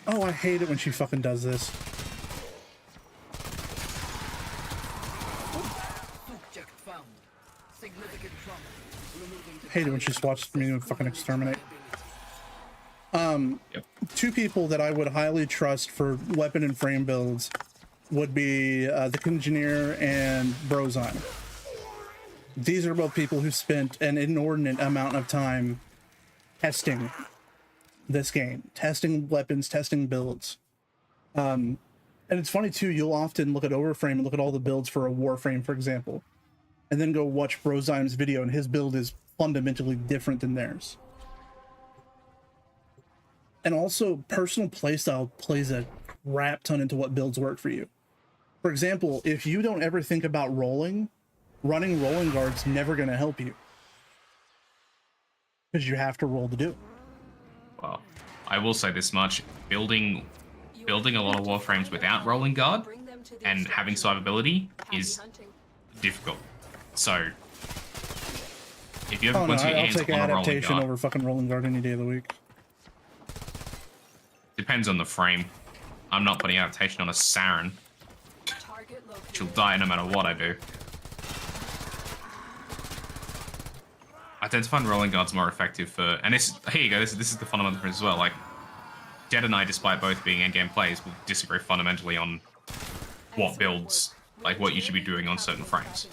Oh, I hate it when she fucking does this. Subject found. Significant trauma. Removing Hate it when she swaps me to fucking exterminate. Yep. Two people that I would highly trust for weapon and frame builds would be the Engineer and Brozine. These are both people who spent an inordinate amount of time testing this game, testing weapons, testing builds. And it's funny too, you'll often look at Overframe and look at all the builds for a Warframe, for example, and then go watch Brozine's video, and his build is fundamentally different than theirs. And also, personal playstyle plays a crap ton into what builds work for you. For example, if you don't ever think about rolling, running rolling guard's never going to help you, because you have to roll to do it. Well, I will say this much: building a lot of Warframes without rolling guard Bring them to the and having extraction survivability Happy is hunting. difficult. So, if you ever Oh no, once you get your I'll hands take on a rolling adaptation guard, over fucking rolling guard any day of the week. depends on the frame. I'm not putting adaptation on a Saren. Target located. She'll die no matter what I do. I tend to find rolling guards more effective for, and this, here you go, this is the fundamental difference as well. Like, Jed and I, despite both being endgame players, will disagree fundamentally on what builds, like what you should be doing on certain frames.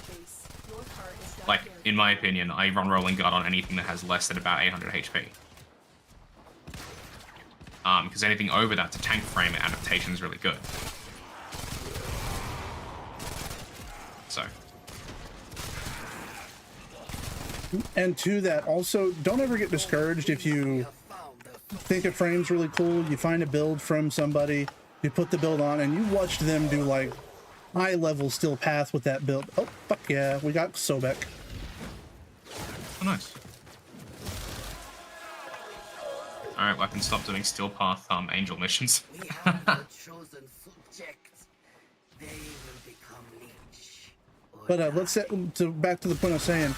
Your part is done Like, here. in my opinion, I run rolling guard on anything that has less than about 800 HP. Because anything over that to tank frame adaptation is really good. So, And to that, also, don't ever get discouraged if you think a frame's really cool, you find a build from somebody, you put the build on, and you watched them do, like, high-level steel path with that build. Oh, fuck yeah, we got Sobek. oh nice. Alright, well, I can stop doing steel path angel missions. We have the chosen subject. They will become leech. Or But let's say, back to the point I was saying,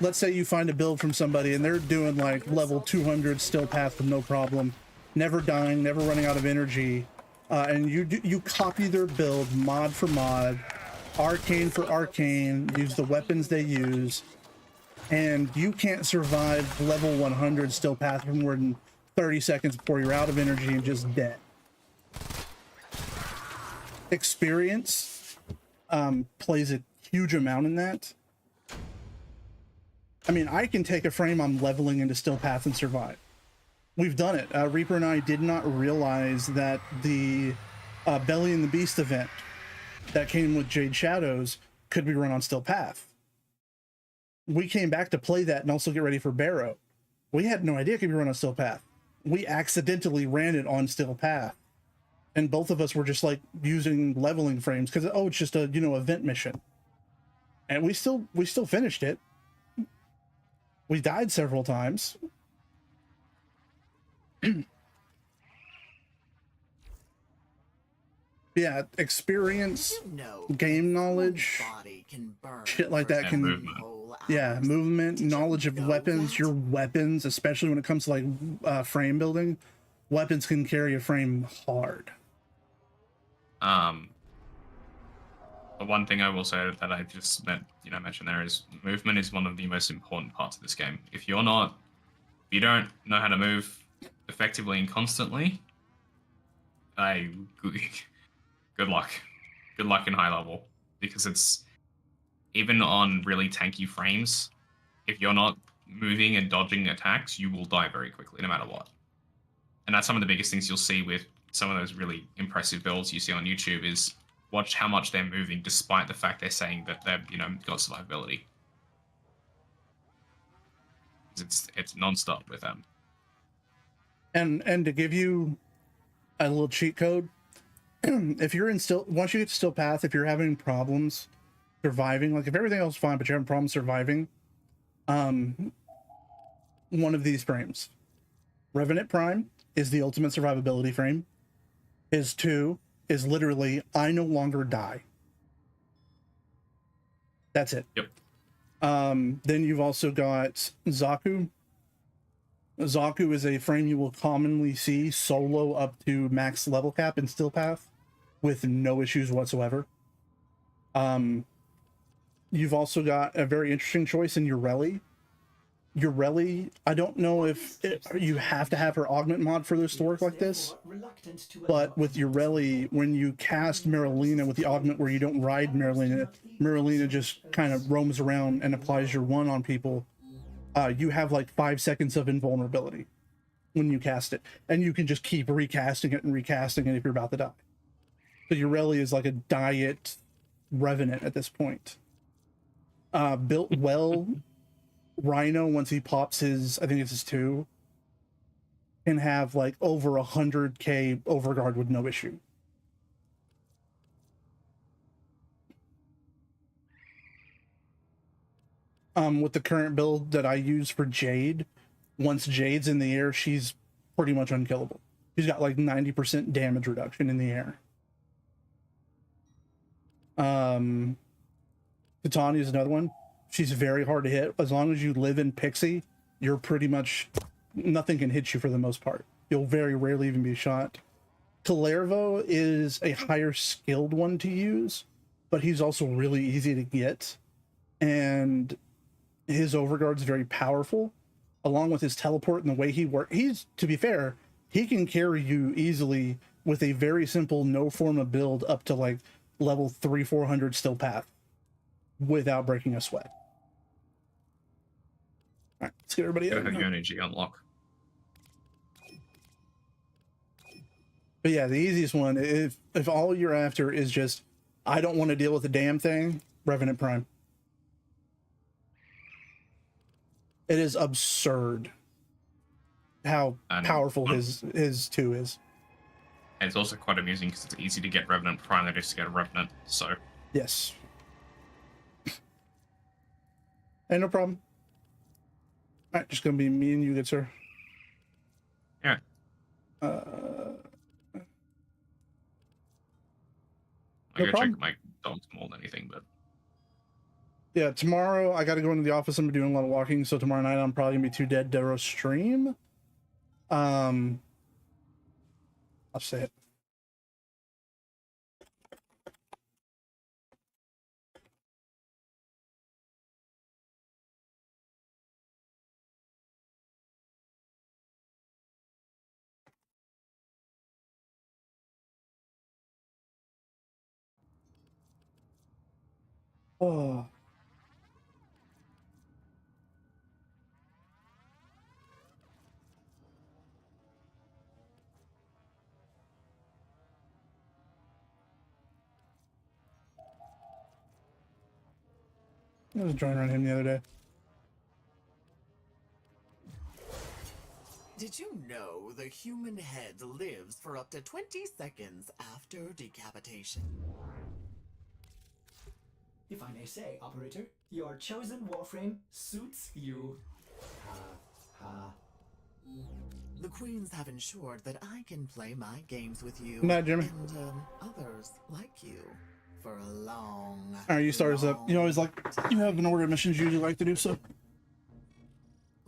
let's say you find a build from somebody and they're doing like level 200 steel path with no problem, never dying, never running out of energy, and you copy their build mod for mod, arcane for arcane, use the weapons they use, and you can't survive level 100 still path for more than 30 seconds before you're out of energy and just dead. Experience plays a huge amount in that. I mean, I can take a frame I'm leveling into still path and survive. We've done it. Reaper and I did not realize that the Belly and the Beast event that came with Jade Shadows could be run on still path. We came back to play that and also get ready for Barrow. We had no idea it could be run on still path. We accidentally ran it on still path, and both of us were just like using leveling frames because it's just a event mission, and we still finished it. We died several times. Yeah, experience, game knowledge, shit like that can movement. Yeah, movement, knowledge of weapons, your weapons, especially when it comes to like frame building. Weapons can carry a frame hard. The one thing I will say that I just mentioned there is movement is one of the most important parts of this game. If you don't know how to move effectively and constantly, good luck. Good luck in high level, because it's even on really tanky frames. If you're not moving and dodging attacks, you will die very quickly, no matter what. And that's some of the biggest things you'll see with some of those really impressive builds you see on YouTube is watch how much they're moving, despite the fact they're saying that they've got survivability. It's non-stop with them. And to give you a little cheat code, if you're in once you get to still path, if you're having problems surviving, like if everything else is fine but you're having problems surviving, one of these frames, Revenant Prime, is the ultimate survivability frame. His 2 is literally I no longer die. That's it. Yep. Then you've also got Zaku. Zaku is a frame you will commonly see solo up to max level cap in still path with no issues whatsoever. You've also got a very interesting choice in Relic. Relic, I don't know if you have to have her augment mod for this to work like this, but with Relic, when you cast Marilena with the augment where you don't ride Marilena, Marilena just kind of roams around and applies your 1 on people. You have like 5 seconds of invulnerability when you cast it, and you can just keep recasting it and recasting it if you're about to die. So Relic is like a diet Revenant at this point. Built well, Rhino, once he pops his, I think it's his 2, can have like over 100k overguard with no issue. With the current build that I use for Jade, once Jade's in the air, she's pretty much unkillable. She's got like 90% damage reduction in the air. Titania is another one. She's very hard to hit. As long as you live in Pixie, you're pretty much, nothing can hit you for the most part. You'll very rarely even be shot. Kalervo is a higher skilled one to use, but he's also really easy to get. And his overguard's very powerful, along with his teleport and the way he works. To be fair, he can carry you easily with a very simple no form of build up to like level 300-400 still path without breaking a sweat. All right, let's get everybody Have your energy unlock. But yeah, the easiest one, if all you're after is just, I don't want to deal with the damn thing, Revenant Prime. It is absurd how powerful his 2 is. And it's also quite amusing because it's easy to get Revenant Prime than it is to get a Revenant, so... Yes. Hey, no problem. All right, just gonna be me and you, good sir. Yeah. No I go problem. check my dogs more than anything, but... Yeah, tomorrow I gotta go into the office. I'm doing a lot of walking, so tomorrow night I'm probably gonna be too dead to stream. I'll say it. Oh. I was drawing around him the other day. Did you know the human head lives for up to 20 seconds after decapitation? If I may say, operator, your chosen Warframe suits you. The Queens have ensured that I can play my games with you Night, Jimmy. and others like you for a long. All right, you start us up. You always like, you have an order of missions you usually like to do so.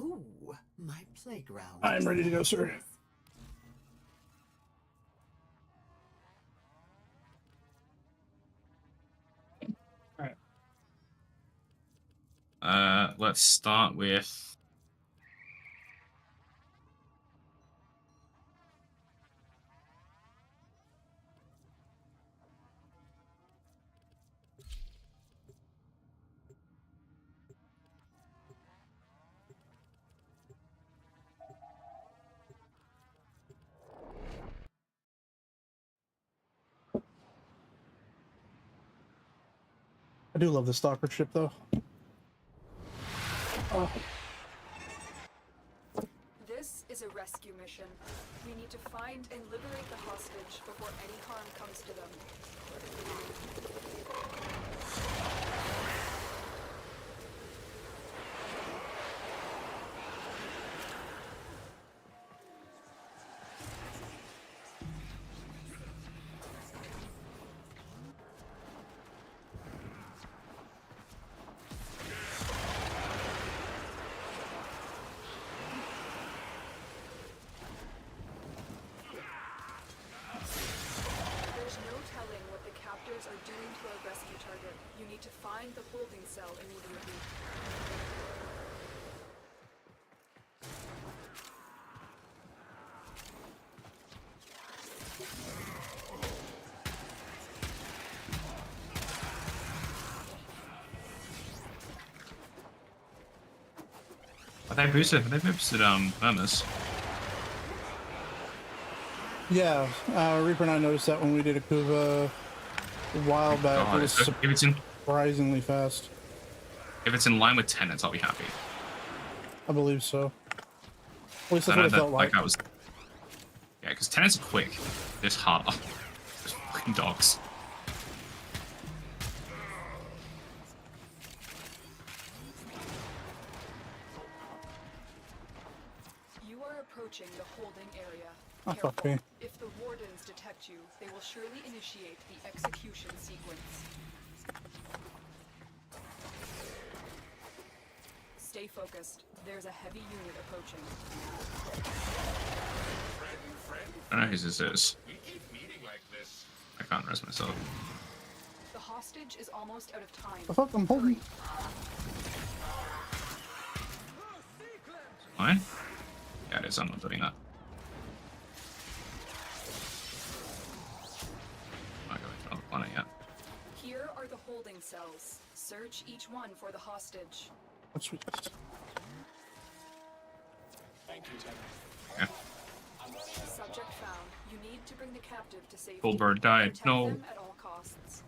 Ooh, my playground. I'm ready to go, sir. Let's start with. I do love the stalker ship though. Oh. This is a rescue mission. We need to find and liberate the hostage before any harm comes to them. Are doing to our rescue target. You need to find the holding cell immediately. They boosted Burmers. Yeah, Reaper and I noticed that when we did a Kuva a while back. God, It was if it's in surprisingly fast. if it's in line with tenants, I'll be happy. I believe so. At least that's I what know it that, felt like. that was. Yeah, because tenants are quick. It's harder. Just fucking dogs. You are approaching the holding area. Oh, fuck Careful. me. If the wardens detect you, they will surely initiate the execution sequence. Stay focused. There's a heavy unit approaching. I don't know who this is. I can't rest myself. The hostage is almost out of time. The fuck, I'm holding. Mine? Yeah, it is. I'm not doing that. I'm not going to the planet yet. Here are the holding cells. Search each one for the hostage. What's with this? Thank you, Tenno. Yeah. Subject found. You need to bring the captive to safety. Full bird died. Protect No. them at all costs.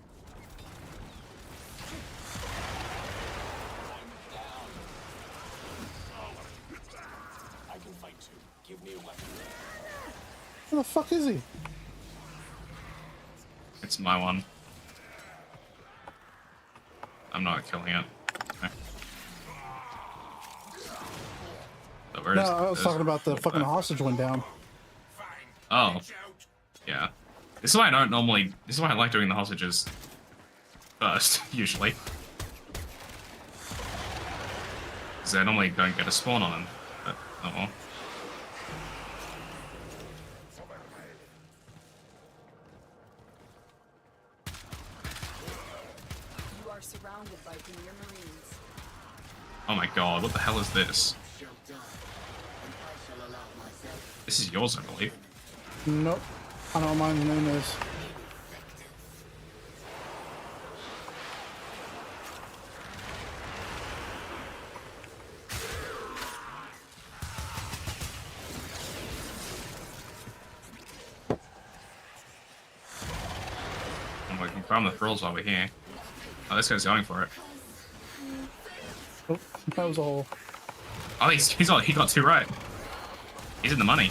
I can fight too. Give me a weapon. Where the fuck is he? It's my one. I'm not killing it. Okay. So where No, is I was this? talking about the fucking hostage went down. Oh. Yeah. This is why I don't normally. This is why I like doing the hostages first, usually. Because I normally don't get a spawn on them. But, oh well. You are surrounded by Demir Marines. Oh my god, what the hell is this? This is yours, I believe. Nope. I don't know what mine's name is. Farm the frills while we're here. Oh, this guy's going for it. Oh, that was a hole. Oh, he got 2 right. He's in the money.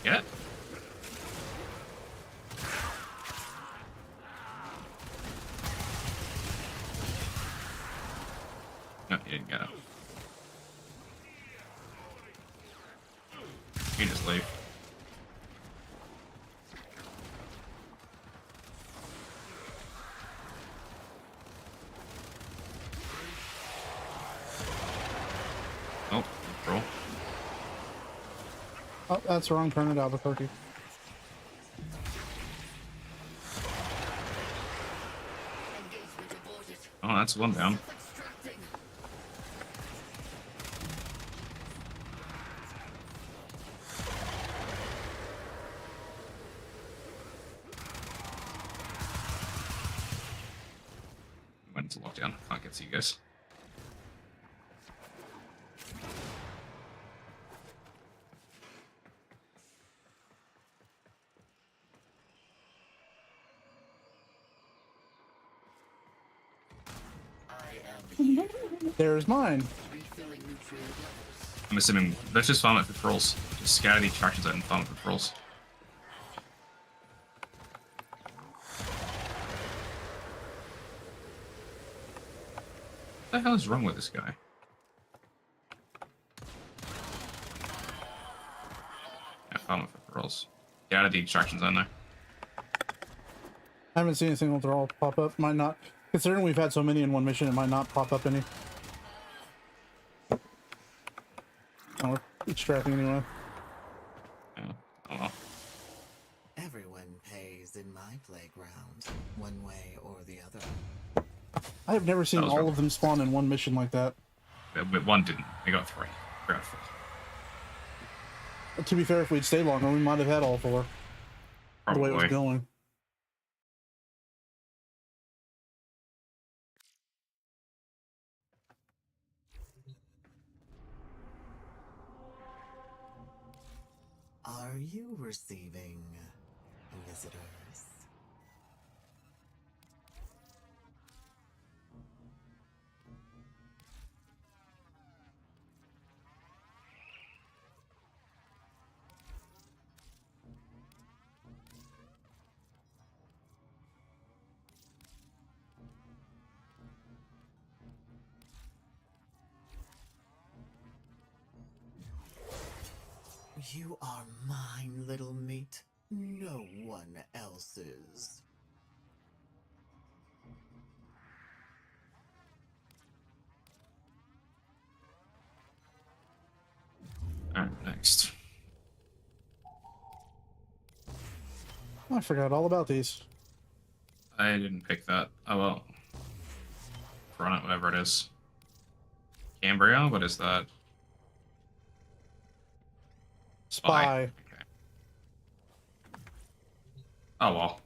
Yeah. No, he didn't get it. You just leave. Oh, roll. Oh, that's the wrong turn at Albuquerque. Oh, that's 1 down. Went into lockdown. Can't get to you guys. There's mine. I'm assuming let's just farm it for frills. Just scatter the extraction zone and farm it for frills. What the hell is wrong with this guy? Yeah, farm it for frills. Get out of the extraction zone though. I haven't seen a single throw pop up. Might not. Considering we've had so many in one mission, it might not pop up any. Oh, we're extracting anyway. Yeah. Oh well. Everyone pays in my playground, one way or the other. I have never seen That was all wrong. of them spawn in one mission like that. But 1 didn't. They got 3. We got 4. To be fair, if we'd stayed longer, we might have had all 4. The way it was Probably. going. Are you receiving visitors? You are mine, little meat. No one else's. Alright, next. I forgot all about these. I didn't pick that. Oh well. Run it, whatever it is. Cambria? What is that? Spy. Okay. Oh well.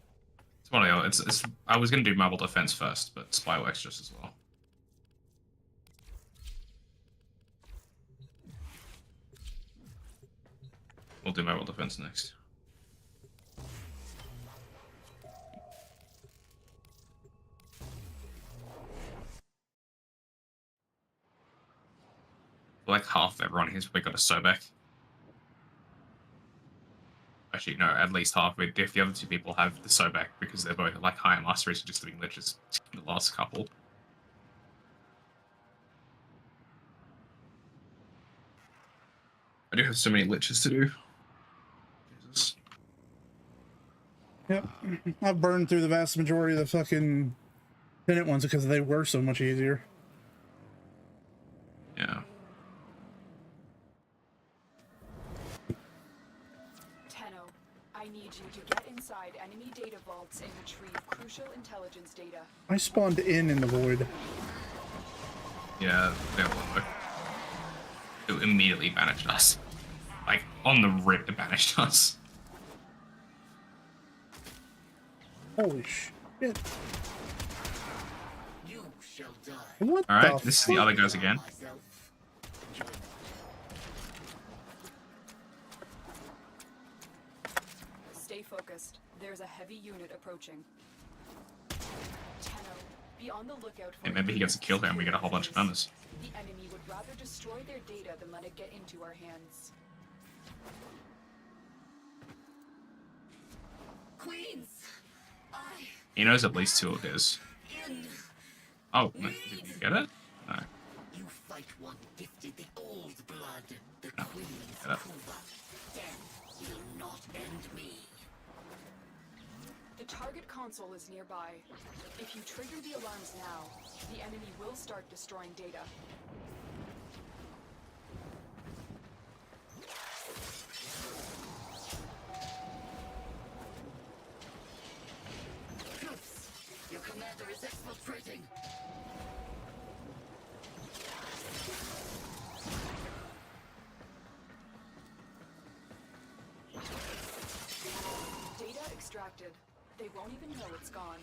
It's one of the it's I was gonna do marble defense first, but spy works just as well. We'll do marble defense next. Like half of everyone here's probably got a Sobek. Actually, no, at least half. If the other 2 people have the Sobek because they're both like higher masteries, just doing liches. The last couple. I do have so many liches to do. Jesus. Yep. I've burned through the vast majority of the fucking Tenno ones because they were so much easier. Yeah. Tenno, I need you to get inside enemy data vaults and retrieve crucial intelligence data. I spawned in the void. Yeah, they have one It immediately banished us. Like, on the rip, it banished us. Holy shit. You shall die. What Alright, the this is fuck? the other guys again. Myself. Enjoy. focused. There's a heavy unit approaching. Tenno, be on the lookout for And maybe he gets a kill there and we get a whole bunch of numbers. The enemy would rather destroy their data than let it get into our hands. Queens, He knows at least 2 of his. in. Oh, did you get it? No. You fight one gifted the old blood, the No. Queen's Get up. Kuva. Death will not end me. The target console is nearby. If you trigger the alarms now, the enemy will start destroying data. Troops, your commander is exfiltrating. Data extracted. They won't even know it's gone.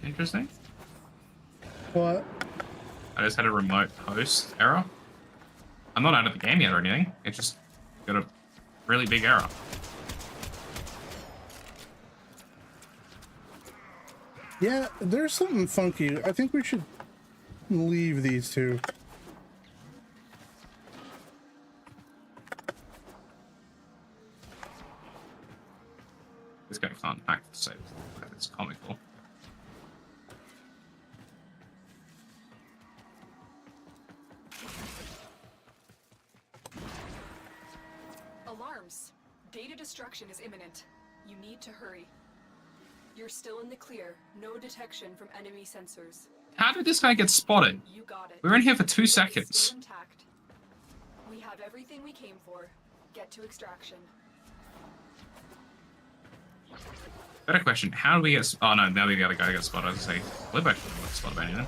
Interesting. What? I just had a remote host error. I'm not out of the game yet or anything. It just got a really big error. Yeah, there's something funky. I think we should leave these two. This guy can't hack the save. It's comical. Alarms. Data destruction is imminent. You need to hurry. You're still in the clear. No detection from enemy sensors. How did this guy get spotted? You got it. We were in here for 2 Data is seconds. still intact. We have everything we came for. Get to extraction. Better question. How do we get... Oh no, now the other guy got spotted. I was going to say, Flip actually got spotted by anything.